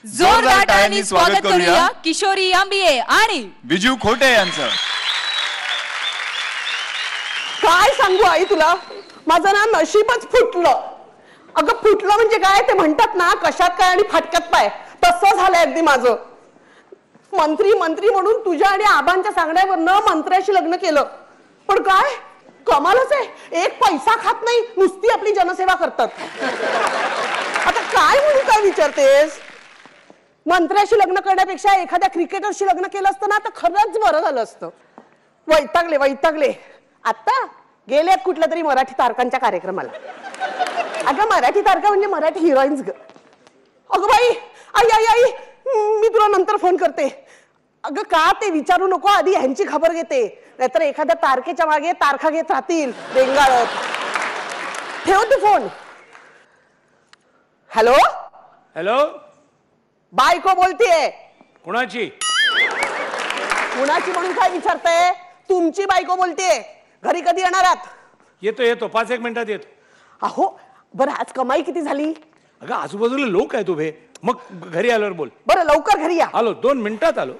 जोरदार टाळ्यांनी स्वागत करूया किशोरी आंबिये आणि विजू खोटे यांचं. काय सांगू आई तुला, माझं ना नशीबच फुटलं. अगं फुटलं फुटलं म्हणजे काय ते म्हणतात ना, कशात काय आणि फाटक्यात पाय, तसं झालंय अगदी माझं. मंत्री मंत्री म्हणून तुझ्या आणि आबांच्या सांगण्यावरनं मंत्र्याशी लग्न केलं, पण काय कमालच आहे, एक पैसा खात नाही, नुसती आपली जनसेवा करतात. आता काय म्हणून काय विचारतेस? मंत्र्याशी लग्न करण्यापेक्षा एखाद्या क्रिकेटरशी लग्न केलं असतं ना तर खरंच बरं झालं असतं. वैतागले वैतागले. आता गेलेत कुठल्या तरी मराठी तारकांच्या कार्यक्रमाला. अगं मराठी तारका म्हणजे मराठी हिरोईन्स ग. अगं बाई, आई आई आई, मी तुला नंतर फोन करते. अगं का ते विचारू नको, आधी ह्यांची खबर घेते, नाहीतर एखाद्या तारखेच्या मागे तारखा घेत राहतील बेंगाळत. ठेव तू फोन. हॅलो हॅलो, बायको बोलतीये. कुणाची? कुणाची म्हणून काय विचारताय? तुमची बायको बोलतीये. घरी कधी येणार आहात? येतो येतो, 5-1 मिनिटात येतो. अहो बरं, आज कमाई किती झाली? अगं आजूबाजूला लोक आहेत उभे, मग घरी आल्यावर बोल. बरं लवकर घरी या. आलो, 2 मिनिटात आलो.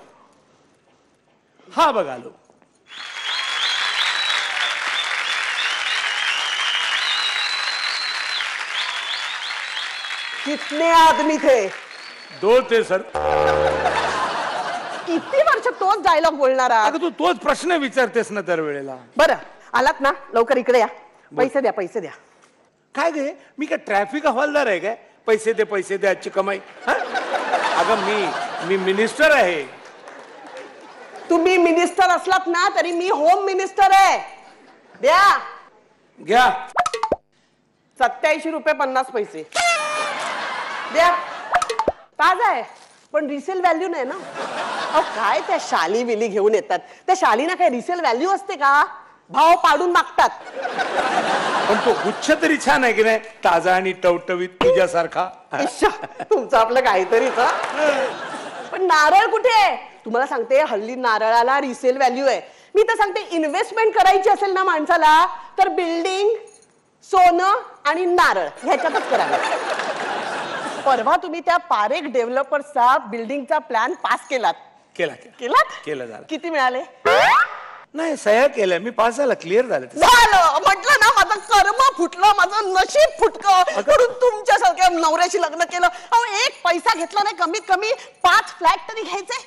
हा बघ आलो. कितने आदमी थे? 2 थे सर. किती वर्ष तोच डायलॉग बोलणारा? अगं तू तोच प्रश्न विचारतेस ना दरवेळेला. बरं आलात ना, लवकर इकडे या. पैसे द्या पैसे द्या. काय गे, मी काय ट्रॅफिक हवालदार आहे काय? पैसे दे आजची कमाई. अगं मी मिनिस्टर आहे. तुम्ही मिनिस्टर असलात ना तरी मी होम मिनिस्टर आहे. द्या. घ्या. 87 रुपये 50 पैसे द्या. ताजा आहे पण रिसेल व्हॅल्यू नाही ना. अहो काय त्या शाली विली घेऊन येतात, त्या शालीना काय रिसेल व्हॅल्यू असते का? भाव पाडून मागतात. पण तो गुच्छ तरी छान आहे की नाही, ताजा आणि टवटवीत तुझ्यासारखा. तुमचं आपलं काहीतरीच. पण नारळ कुठे आहे? तुम्हाला सांगते हल्ली नारळाला रिसेल व्हॅल्यू आहे. मी तर सांगते इन्व्हेस्टमेंट करायची असेल ना माणसाला तर बिल्डिंग, सोनं आणि नारळ ह्याच्यातच करावं. परवा तुम्ही त्या पारेख डेव्हलपर्सचा बिल्डिंगचा प्लॅन पास केलात. केला झालं. किती मिळाले? नाही सह्या केल्या मी, पास झाला, क्लिअर झालं. म्हटलं ना माझं कर्म फुटलं, माझं नशीब फुटकं म्हणून तुमच्यासारख्या नवऱ्याशी लग्न केलं. अहो एक पैसा घेतला नाही, कमीत कमी 5 फ्लॅट तरी घ्यायचे.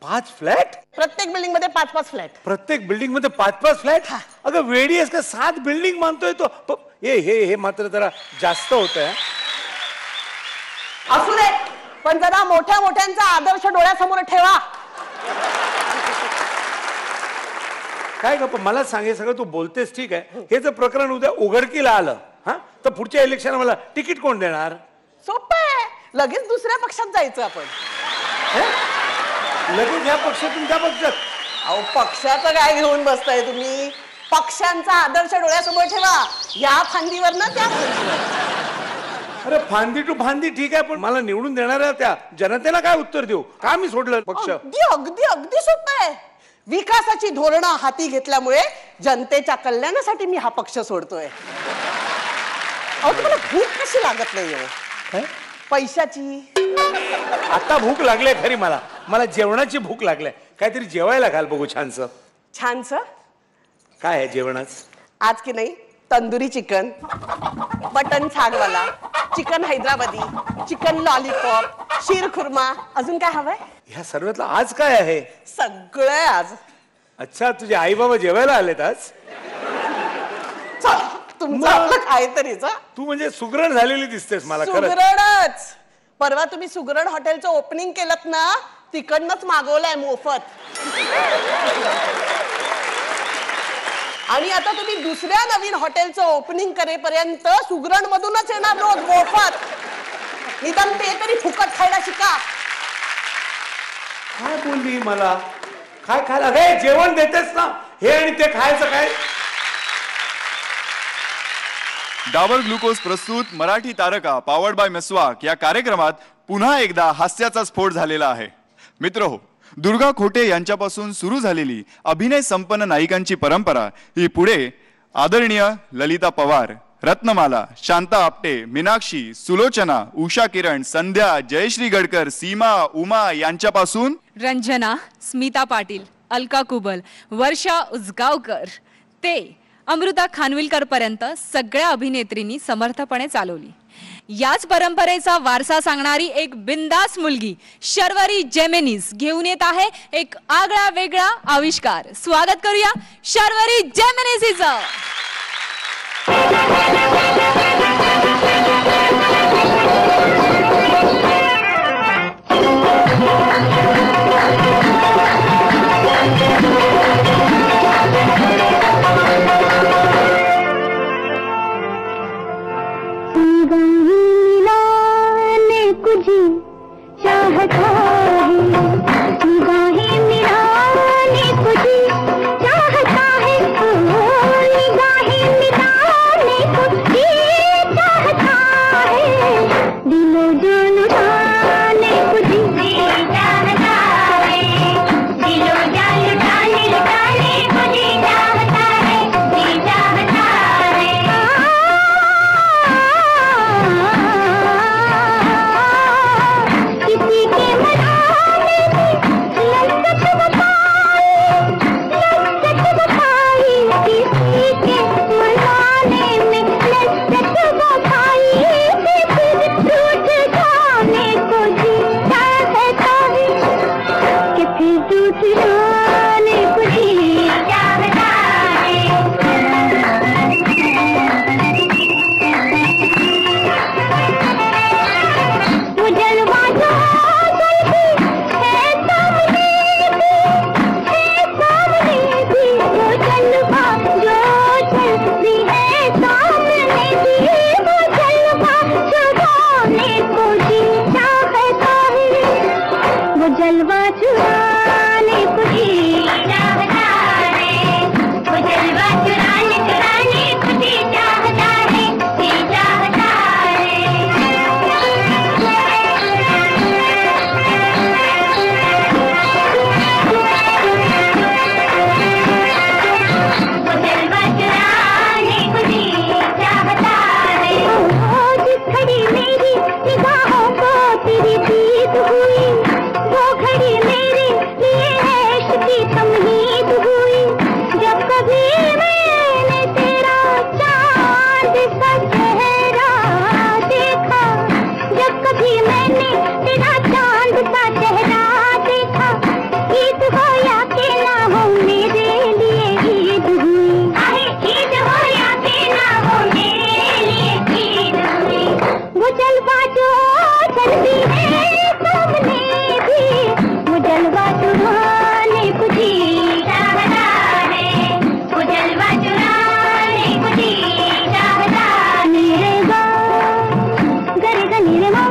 5 फ्लॅट? प्रत्येक बिल्डिंग मध्ये 5-5 फ्लॅट. प्रत्येक बिल्डिंग मध्ये 5-5 फ्लॅट? अगं वेडी आहेस का? 7 बिल्डिंग मानतोय तो. हे मात्र जरा जास्त होत आहे. असू दे, पण जरा मोठ्या मोठ्यांचा आदर्श डोळ्यासमोर ठेवा. काय गप्पा मला सांगे, सगळं तू बोलतेस ठीक आहे, हे जर प्रकरण उद्या उघडकीला आलं तर पुढच्या इलेक्शन मला तिकीट कोण देणार? सोपं आहे, लगेच दुसऱ्या पक्षात जायचं आपण. लगेच या पक्षातून त्या पक्षात? अहो पक्षाचं काय घेऊन बसताय तुम्ही? पक्षांचा आदर्श डोळ्यासमोर ठेवा, या फांदीवर ना त्या फांदीवर. अरे फांदी टू फांदी ठीक आहे, पण मला निवडून देणाऱ्या त्या जनतेला काय उत्तर देऊ? का मी सोडलं पक्ष? अगदी सोपं आहे. विकासाची धोरणं हाती घेतल्यामुळे जनतेच्या कल्याणासाठी मी हा पक्ष सोडतोय. अहो तुम्हाला भूक कशी लागत नाही? पैशाची. आता भूक लागली खरी, मला जेवणाची भूक लागली. काहीतरी जेवायला घाल बघू छानसं. छानसं काय आहे जेवणाच? आज की नाही तंदुरी चिकन, बटन छागवाला, chicken Hyderabadi, chicken lollipop, sheer khurma. अजून काय हवंय? ह्या सर्वातलं आज काय आहे? सगळं आज. अच्छा, तुझे आई बाबा जेवायला आलेत आज? तुमचं आपलं काहीतरीच. तू म्हणजे सुगरण झालेली दिसतेस मला. सुगरणच. परवा तुम्ही सुगरण हॉटेलचं ओपनिंग केलं ना, तिकडनंच मागवलंय मोफत. आणि आता तुम्ही दुसऱ्या नवीन हॉटेलचं ओपनिंग करेपर्यंत सुगरण मधूनच येणार रोज मोफत. निदान ते तरी फुकट खायला शिका. काय बोलली मला? काय खायला? अरे जेवण देतेस ना, हे आणि ते खायचं काय? डाबर ग्लुकोज प्रस्तुत मराठी तारका पॉवर्ड बाय मेस्वाक या कार्यक्रमात पुन्हा एकदा हास्याचा स्फोट झालेला आहे. मित्रहो, दुर्गा खोटे यांच्यापासून सुरू झालेली अभिनय संपन्न नायिकांची परंपरा ही पुढे आदरणीय ललिता पवार, रत्नमाला, शांता आपटे, मीनाक्षी, सुलोचना, उषा किरण, संध्या, जयश्री गडकर, सीमा, उमा यांच्यापासून रंजना, स्मिता पाटील, अलका कुबल, वर्षा उजगावकर ते अमृता खानविलकर पर्यंत सगळ्या अभिनेत्रींनी समर्थपणे चालवली. याच परंपरेचा वारसा सांगणारी एक बिंदास मुलगी शर्वरी जेमिनीस घेऊन येत आहे एक आगळा वेगळा आविष्कार. स्वागत करूया शर्वरी जेमिनीस हिचं. चाहता है निगाहें मिलाने को जी चाहता है निगाहें मिलाने को जी चाहता है दिलो जान लुटाने को जी चाहता है दिलो जान लुटाने को जी चाहता है जी चाहता किसी के मनाने में लज्जत बपाई किसी के मनाने में लज्जत बपाई फिर टूट जाने को जी चाहता है कि फिर टूट जाने को जी चाहता है. वो जलवा जो जलवा चुराने को जी चाहता है वो जलवा चुराने को जी चाहता है जी चाहता वो जलवा चुराने को जी चाहता है. जिस घड़ी मेरी निगाहों को तेरी प्रीत हुई वो घड़ी मेरे लिए ऐश की तमहीद हुई. जब कभी मैंने तेरा चांद सा चेहरा देखा जब कभी मैंने तेरा चांद सा चेहरा देखा ईद हो या के ना हो मेरे लिए ईद हुई. ईद हो या के ना हो मेरे लिए ईद हुई. वो जलवा जो चलती है सामने भी वो जलवा चुराने को जी चाहता है वो जलवा चुराने को जी चाहता नीरे गा गरे गा नीरे मा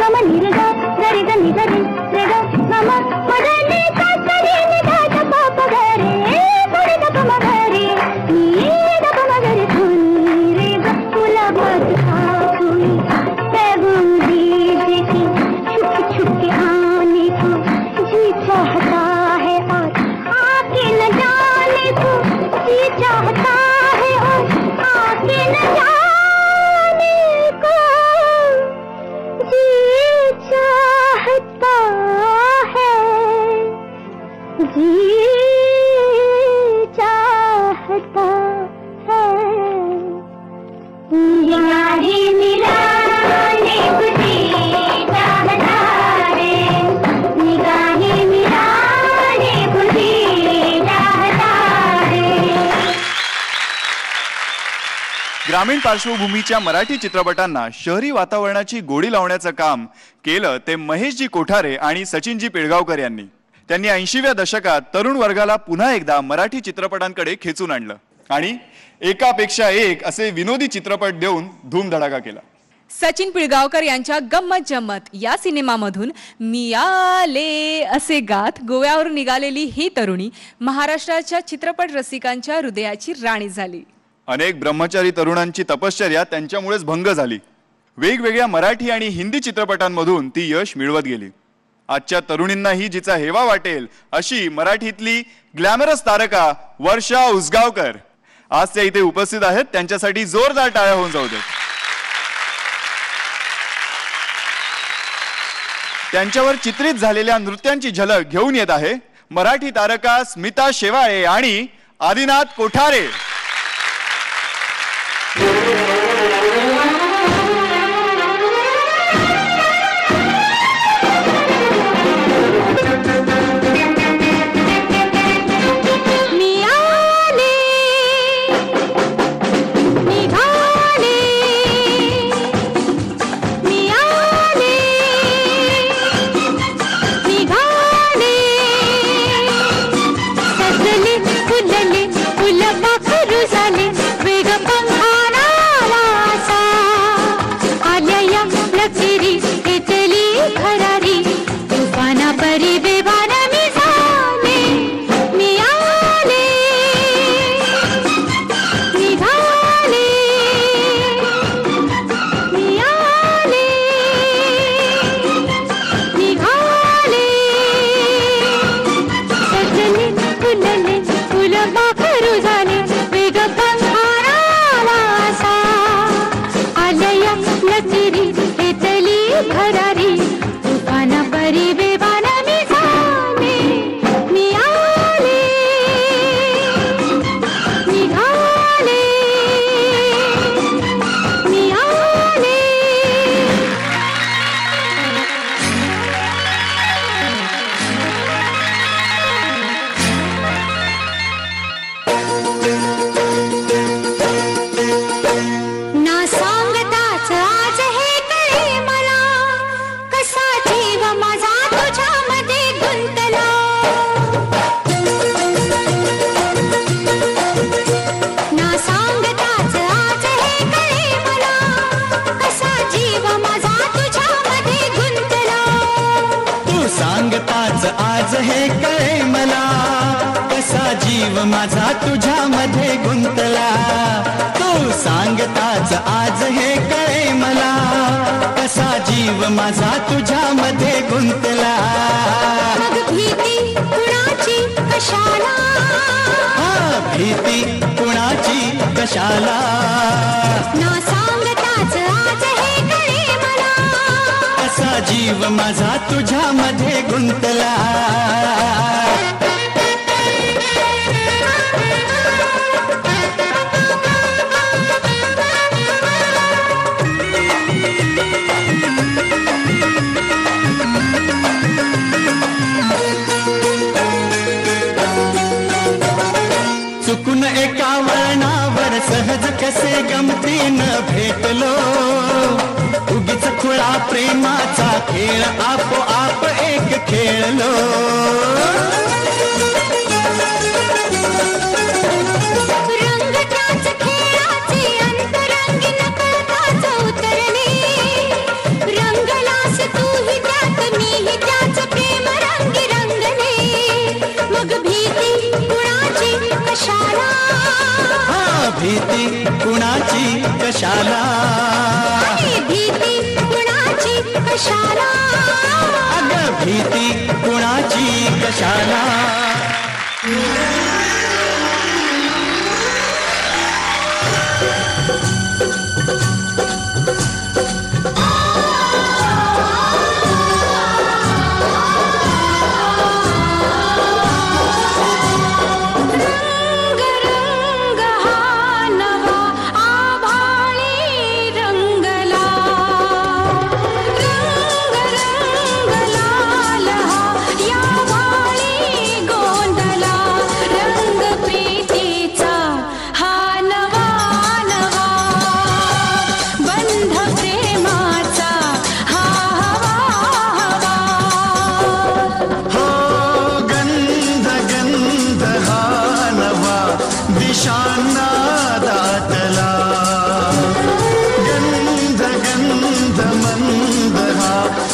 गा मा नीरे गा गरे गा नी गरे रे गा मा मा मगने का सरे नि गा गा पा पा गरे परे गा मा गरे नी गा मा गरे नीरे गा मुलाकात हुई पैगुम दीजिए कि छुप छुप के आने को जी चाहता है और आके न जाने को जी चाहता है और आके न जाने को जी चाहता है जी चाहता है. निगाहें मिलाने को जी चाहता है निगाहें मिलाने को जी चाहता है. ग्रामीण पार्श्वभूमीच्या मराठी चित्रपटांना शहरी वातावरणाची गोडी लावण्याचं काम केलं ते महेशजी कोठारे आणि सचिनजी पिळगावकर यांनी. त्यांनी 80व्या दशकात तरुण वर्गाला पुन्हा एकदा मराठी चित्रपटांकडे खेचून आणलं आणि एकापेक्षा एक असे विनोदी चित्रपट देऊन धूमधडाका केला. सचिन पिळगावकर यांच्या गंमत जम्मत या सिनेमामधून मियाले असे गात गोव्यावरून निघालेली ही तरुणी महाराष्ट्राच्या चित्रपट रसिकांच्या हृदयाची राणी झाली. अनेक ब्रह्मचारी तरुणांची तपश्चर्या त्यांच्यामुळेच भंग झाली. वेगवेगळ्या मराठी आणि हिंदी चित्रपटांमधून ती यश मिळवत गेली. आजच्या तरुणींनाही जिचा हेवा वाटेल अशी मराठीतली ग्लॅमरस तारका वर्षा उसगावकर आज त्या इथे उपस्थित आहेत. त्यांच्यासाठी जोरदार टाळ्या होऊन जाऊ देत. त्यांच्यावर चित्रित झालेल्या नृत्यांची झलक घेऊन येत आहे मराठी तारका स्मिता शेवाळे आणि आदिनाथ कोठारे. जीव माझा तुझ्यामध्ये गुंतला, तू सांगताच आज हे कळे मला, कसा जीव माझा तुझ्यामध्ये गुंतला. मग भीती कुणाची कशाला, भीती कुणाची कशाला, ना सांगताच आज हे कळे मला, कसा जीव माझा तुझ्यामध्ये गुंतला. चुकून एका वळणावर सहज कसे गमतीन भेटलो, उगीच खुळा प्रेमाचा खेळ आपोआप एक खेळलो. रंग त्याच खेळाचे अंतरंगी नकळताच उतरले, रंगलास तूही त्यात मीही त्याच प्रेम रंगी रंगले. मग भीती कुणाची कशाला, भीती कुणाची कशाला, भीती कुणाची कशाला, अगं भीती कुणाची कशाला.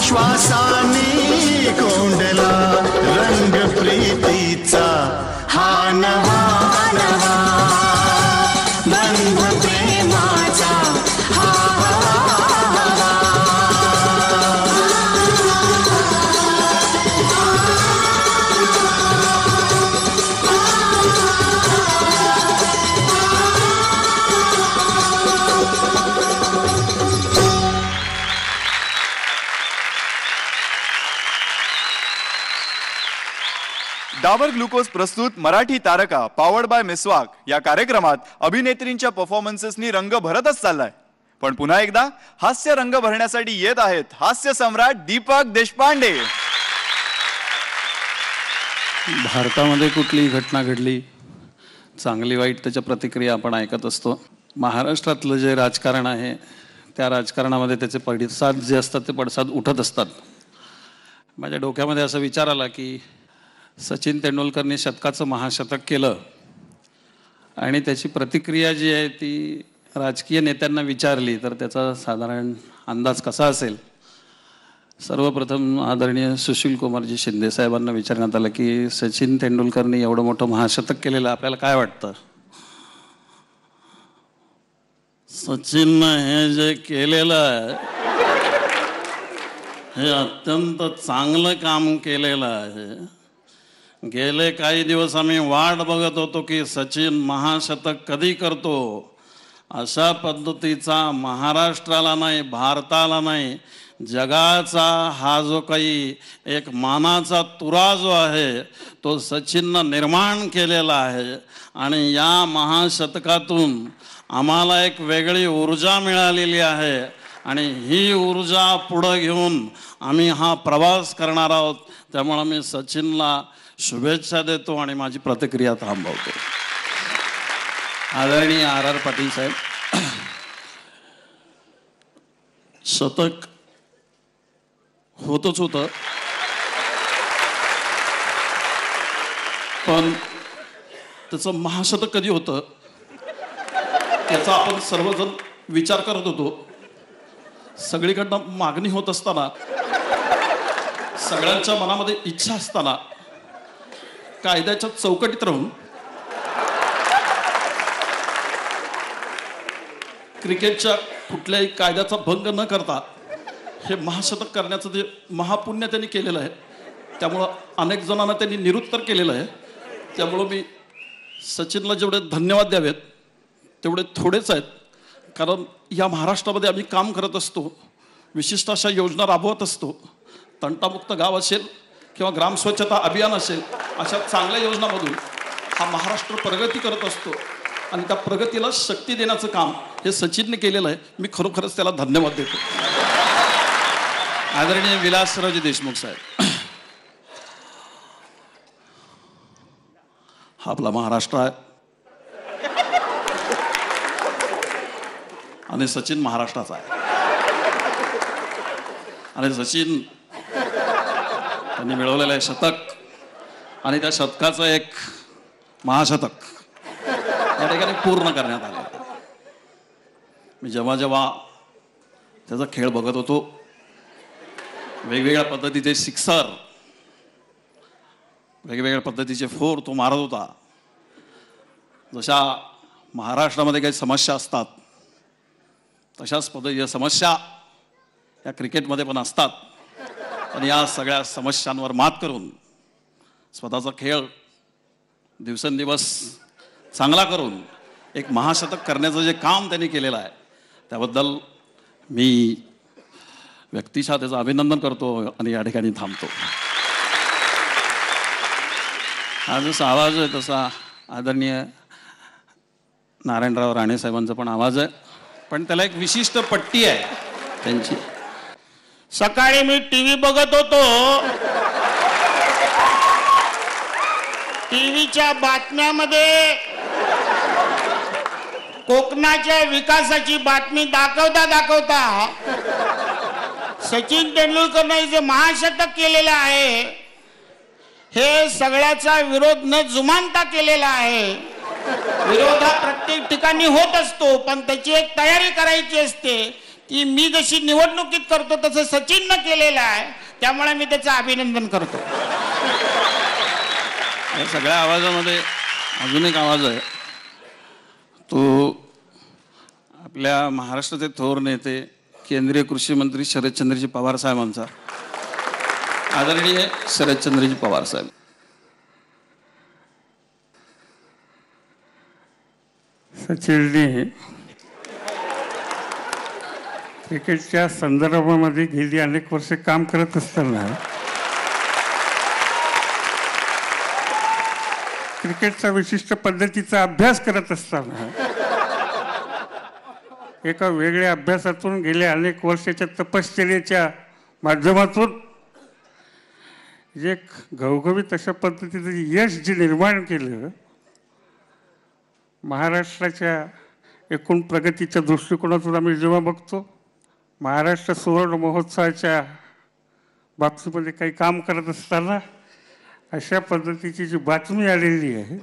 श्वासाने कोंडला रंग प्रीतीचा हा नवा नवा, बंध प्रेमाचा हा हवा. डाबर ग्लुकोज प्रस्तुत मराठी तारका पॉवर्ड बाय मिसवाक या कार्यक्रमात अभिनेत्रींच्या परफॉर्मन्सेसनी रंग भरतच चाललाय. पण पुन्हा एकदा हास्य रंग भरण्यासाठी येत आहेत हास्य सम्राट दीपक देशपांडे. भारतामध्ये कुठलीही घटना घडली, चांगली वाईट त्याच्या प्रतिक्रिया आपण ऐकत असतो. महाराष्ट्रातलं जे राजकारण आहे त्या राजकारणामध्ये त्याचे पडसाद जे असतात ते पडसाद उठत असतात. माझ्या डोक्यामध्ये असा विचार आला की सचिन तेंडुलकरने शतकाचं महाशतक केलं आणि त्याची प्रतिक्रिया जी आहे ती राजकीय नेत्यांना विचारली तर त्याचा साधारण अंदाज कसा असेल. सर्वप्रथम आदरणीय सुशील कुमारजी शिंदे साहेबांना विचारण्यात आलं की सचिन तेंडुलकरने एवढं मोठं महाशतक केलेलं आपल्याला काय वाटतं. सचिननं हे जे केलेलं आहे हे अत्यंत चांगलं काम केलेलं आहे. गेले काही दिवस आम्ही वाट बघत होतो की सचिन महाशतक कधी करतो. अशा पद्धतीचा महाराष्ट्राला नाही, भारताला नाही, जगाचा हा जो काही एक मानाचा तुरा जो आहे तो सचिननं निर्माण केलेला आहे. आणि या महाशतकातून आम्हाला एक वेगळी ऊर्जा मिळालेली आहे आणि ही ऊर्जा पुढं घेऊन आम्ही हा प्रवास करणार आहोत. त्यामुळे मी सचिनला शुभेच्छा देतो आणि माझी प्रतिक्रिया थांबवतो. आदरणीय आर पाटील साहेब, शतक होतच होतं पण त्याचं महाशतक कधी होतं त्याचा आपण सर्वजण विचार करत होतो. सगळीकडनं मागणी होत असताना, सगळ्यांच्या मनामध्ये इच्छा असताना, कायद्याच्या चौकटीत राहून क्रिकेटच्या कुठल्याही कायद्याचा भंग न करता हे महाशतक करण्याचं जे महापुण्य त्यांनी केलेलं आहे, त्यामुळं अनेक जणांना त्यांनी निरुत्तर केलेलं आहे. त्यामुळं मी सचिनला जेवढे धन्यवाद द्यावेत तेवढे थोडेच आहेत. कारण या महाराष्ट्रामध्ये आम्ही काम करत असतो, विशिष्ट अशा योजना राबवत असतो. तंटामुक्त गाव असेल किंवा ग्राम स्वच्छता अभियान असेल, अशा चांगल्या योजनांमधून हा महाराष्ट्र प्रगती करत असतो आणि त्या प्रगतीला शक्ती देण्याचं काम हे सचिनने केलेलं आहे. मी खरोखरच त्याला धन्यवाद देतो. आदरणीय विलासरावजी देशमुख साहेब, हा आपला महाराष्ट्र आहे आणि सचिन महाराष्ट्राचा आहे. आणि सचिन त्यांनी मिळवलेलं आहे शतक आणि त्या शतकाचं एक महाशतक या ठिकाणी पूर्ण करण्यात आलं. मी जेव्हा जेव्हा त्याचा खेळ बघत होतो, वेगवेगळ्या पद्धतीचे सिक्सर, वेगवेगळ्या पद्धतीचे फोर तो मारत होता. जशा महाराष्ट्रामध्ये काही समस्या असतात तशाच पद्धतीच्या समस्या या क्रिकेटमध्ये पण असतात. आणि या सगळ्या समस्यांवर मात करून स्वतःचा खेळ दिवसेंदिवस चांगला करून एक महाशतक करण्याचं जे काम त्यांनी केलेलं आहे त्याबद्दल मी व्यक्तिशः त्याचं अभिनंदन करतो आणि या ठिकाणी थांबतो. हा जसा आवाज आहे तसा आदरणीय नारायणराव राणे साहेबांचा पण आवाज आहे, पण त्याला एक विशिष्ट पट्टी आहे त्यांची. सकाळी मी टीव्ही बघत होतो, टीव्हीच्या बातम्यामध्ये कोकणाच्या विकासाची बातमी दाखवता सचिन तेंडुलकरने जे महाशतक केलेलं आहे हे सगळ्याचा विरोध न जुमानता केलेला आहे. विरोध हा प्रत्येक ठिकाणी होत असतो, पण त्याची एक तयारी करायची असते. ती मी जशी निवडणुकीत करतो तसं सचिननं केलेलं आहे, त्यामुळे मी त्याचं अभिनंदन करतो. या सगळ्या आवाजामध्ये अजून एक आवाज आहे, तो आपल्या महाराष्ट्राचे थोर नेते केंद्रीय कृषी मंत्री शरदचंद्रजी पवार साहेबांचा. आदरणीय शरदचंद्रजी पवार साहेब. सचिनने क्रिकेटच्या संदर्भामध्ये गेली अनेक वर्षे काम करत असताना क्रिकेटचा विशिष्ट पद्धतीचा अभ्यास करत असताना एका वेगळ्या अभ्यासातून गेल्या अनेक वर्षाच्या तपश्चर्येच्या माध्यमातून जे घवघवीत अशा पद्धतीचं यश जे निर्माण केलं, महाराष्ट्राच्या एकूण प्रगतीच्या दृष्टिकोनातून आम्ही जेव्हा बघतो, महाराष्ट्र सुवर्ण महोत्सवाच्या बाबतीमध्ये काही काम करत असताना अशा पद्धतीची जी बातमी आलेली आहे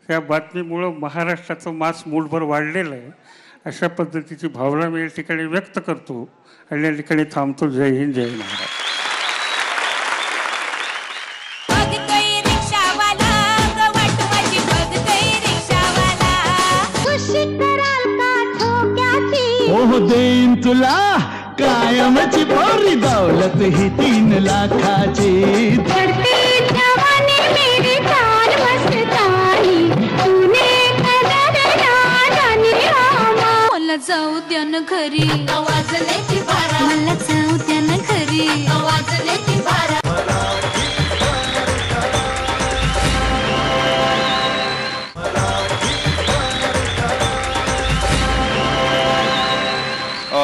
त्या बातमीमुळं महाराष्ट्राचं मास मूठभर वाढलेलं आहे. अशा पद्धतीची भावना मी या ठिकाणी व्यक्त करतो आणि या ठिकाणी थांबतो. जय हिंद, जय महाराष्ट्र. हो देईन तुला कायमची पोरी दौलत ही 3 लाखाची. मला जाऊ द्या न घरी, आवाजले ती बारा. मला जाऊ द्या न घरी, आवाजले ती बारा.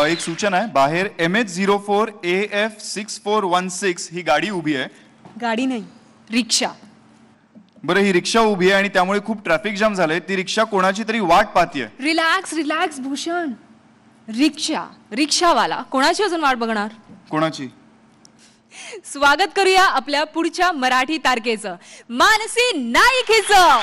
एक सूचना आहे, बाहेर MH04 AF 6416 ही गाडी उभी आहे. गाडी नाही, रिक्षा. बरं, ही रिक्षा उभी आहे आणि त्यामुळे खूप ट्रॅफिक जाम झालंय. ती रिक्षा कोणाची तरी वाट पाहतीये. Relax relax Bhushan. रिक्षावाला कोणाची अजून वाट बघणार? कोणाची? स्वागत करूया आपल्या पुढच्या मराठी तारकेचं, मानसी नाईक हिचं.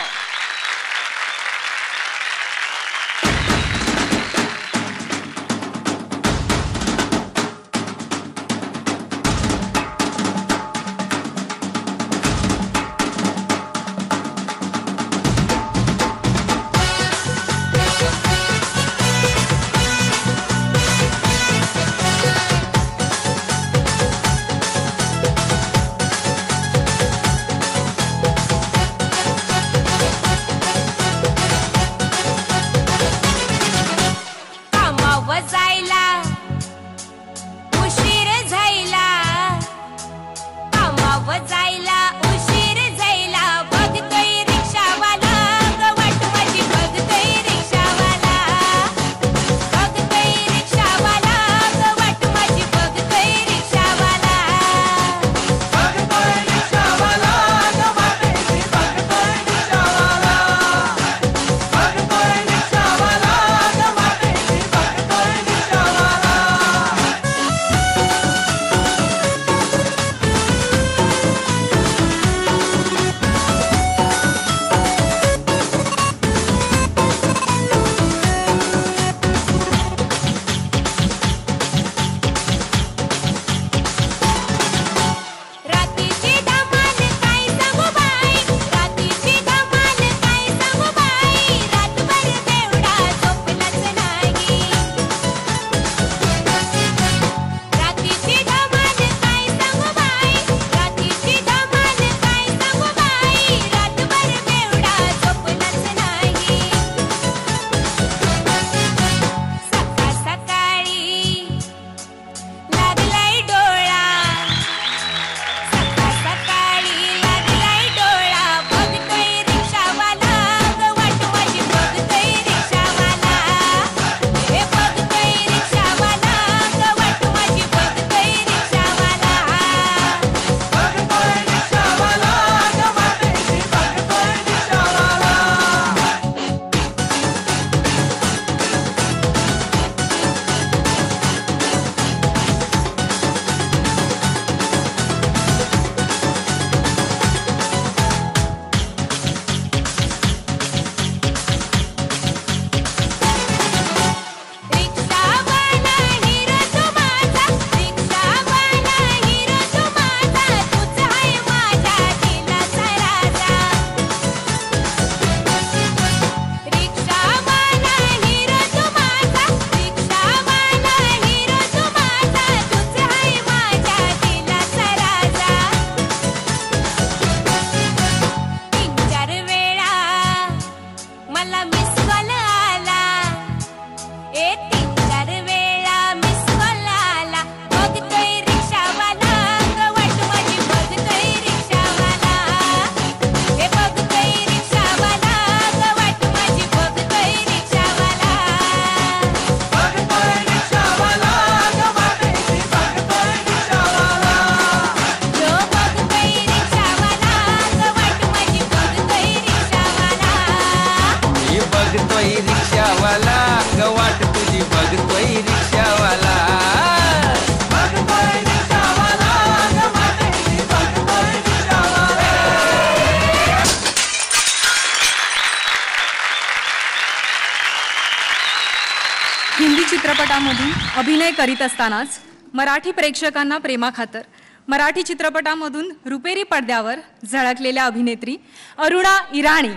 चित्रपटामधून अभिनय करीत असतानाच मराठी प्रेक्षकांना प्रेमाखातर मराठी चित्रपटामधून रुपेरी पडद्यावर झळकलेल्या अभिनेत्री अरुणा इराणी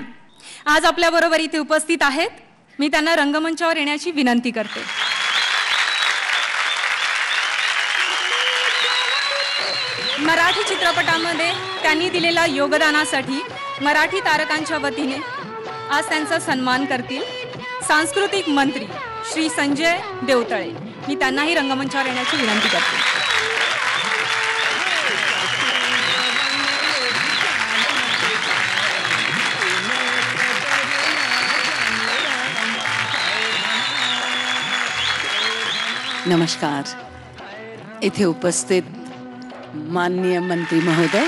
आज आपल्याबरोबर इथे उपस्थित आहेत. मी त्यांना रंगमंचावर येण्याची विनंती करते. मराठी चित्रपटामध्ये त्यांनी दिलेल्या योगदानासाठी मराठी तारकांच्या वतीने आज त्यांचा सन्मान करतील सांस्कृतिक मंत्री श्री संजय देवतळे. मी त्यांनाही रंगमंचावर येण्याची विनंती करते. नमस्कार. इथे उपस्थित माननीय मंत्री महोदय,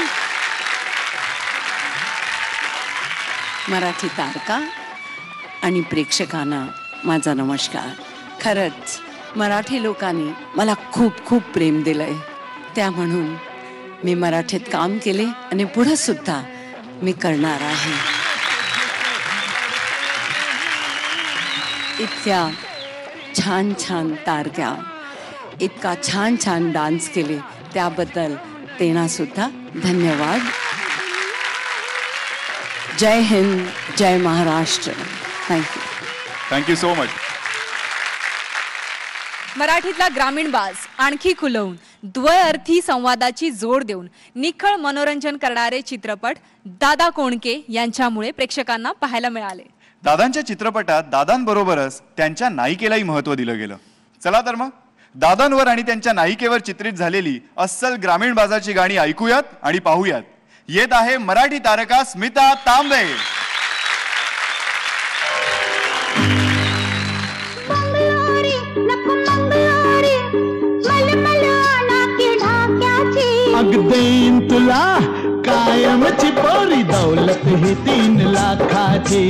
मराठी तारका आणि प्रेक्षकांना माझा नमस्कार. खरंच मराठी लोकांनी मला खूप खूप प्रेम दिलंय. त्या म्हणून मी मराठीत काम केले आणि पुढे सुद्धा मी करणार आहे. इतक्या छान छान तारक्या इतका छान छान डान्स केले त्याबद्दल त्यांना सुद्धा धन्यवाद. Jai Hind, Jai Maharashtra. Thank you. Thank you so much. मराठीतला ग्रामीण बाज आणखी खुलवून द्वयर्थी संवादाची जोड देऊन निखळ मनोरंजन करणारे चित्रपट दादा कोंडके यांच्यामुळे प्रेक्षकांना पाहायला मिळाले. दादांच्या चित्रपटात दादांबरोबरच त्यांच्या नायिकेलाही महत्त्व दिलं गेलं. चला तर मग दादांवर आणि त्यांच्या नायिकेवर चित्रित झालेली अस्सल ग्रामीण बाजाची गाणी ऐकूयात आणि पाहूयात. येत आहे मराठी तारका स्मिता तांबे. अग देईन तुला कायमची पोरी दौलत ही 3 लाखाची.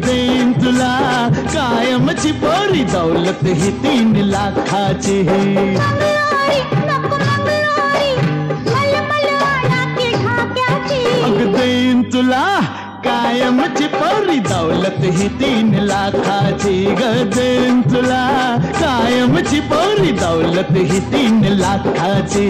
देईन तुला कायमची पोरी दौलत ही 3 लाखाची. अग देईन तुला कायमची पोरी दौलत ही 3 लाखाची. ग देईन तुला कायमची पोरी दौलत ही 3 लाखाची.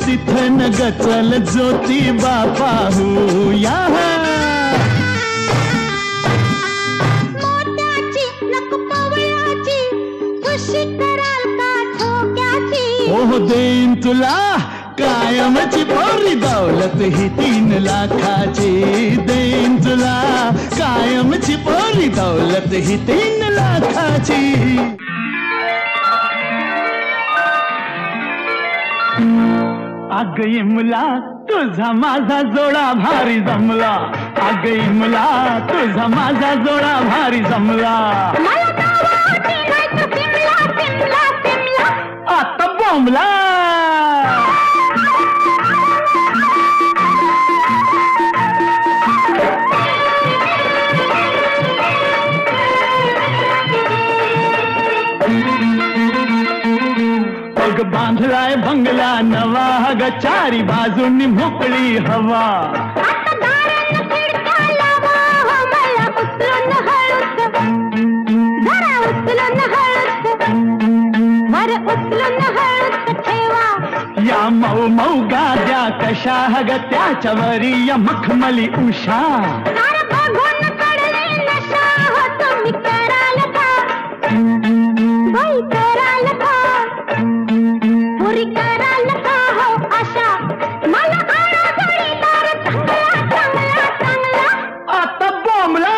तिथं नग चल ज्योतिबा पाहूया. मोत्याची नक पवळ्याची खुशी कराल का ठोक्याची. ओह देईन तुला कायमची पोरी दौलत ही 3 लाखाची. देईन तुला कायमची पोरी दौलत ही 3 लाखाची. अग इमला तुझा माझा जोडा भारी जमला. अग इमला तुझा माझा जोडा भारी जमला. आता बोंबला. बांधलाय बंगला नवा ग 4 बाजूंनी मोकळी हवा. या मऊ मऊ गाद्या कशा ग त्याच्यावरी या मखमली उषा. आता बोंबला.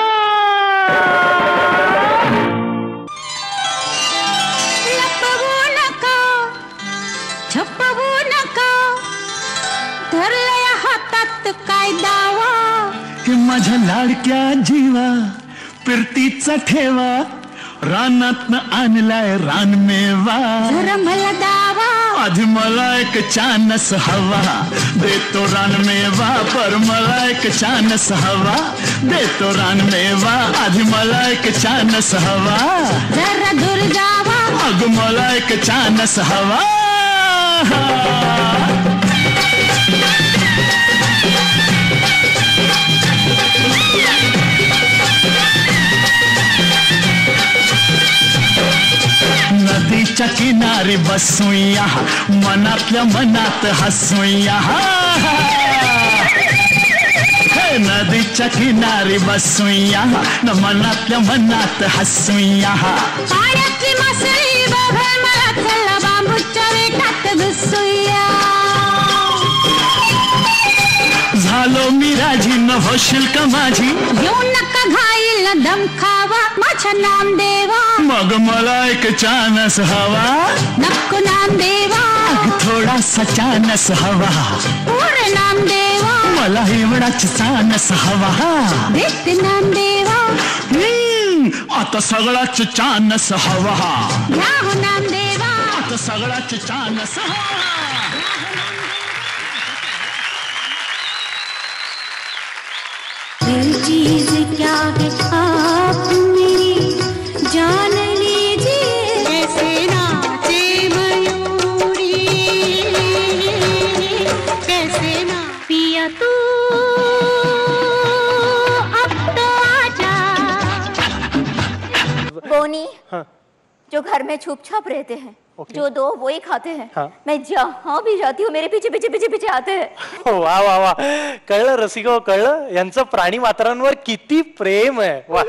लपवू नका, छपवू नका, धरलंय हातात काय दावा. की माझ्या लाडक्या जीवा फिरतीचा ठेवा. रानातनं आणलाय रानमेवा. जर मला दावा आधी मला एक चानस हवा देतो रान मेवा पर मला एक चानस हवा देतो रान मेवा आधी मला एक चानस हवा जरा दूर जावा अग मला एक चानस हवा नदीच्या किनारी बसूया मनातल्या मनात हसूया नदीच्या किनारी बसूया न मनातल्या मनात हसूया पाण्यातली मासळी बघा मला चला बांबूच्या रेटात घुसूया झालो मी राजी न होशील का माझी येऊ नका घाईला दम खावा माझ्या नामदेवा मग मला एक चानस हवा नको नामदेवा थोडासा चानस हवा पूर्ण नामदेवा मला एवढाच चानस हवा देते नामदेवा आता सगळाच चानस हवा या हो नामदेवा आता सगळाच चानस हवा दिल चीज क्या है आप मेरी जान लीजिए कैसे नाचे मयूरी कैसे ना पिया तू अब तो आजा बोनी जो घर में छुप छाप रहते हैं जो दो वो ही खाते हैं मैं जहाँ भी जाती हूँ मेरे पीछे पीछे पीछे पीछे आते हैं वा वा वा कळलं रसिको कळलं यांचं प्राणी मात्रांवर किती प्रेम आहे वा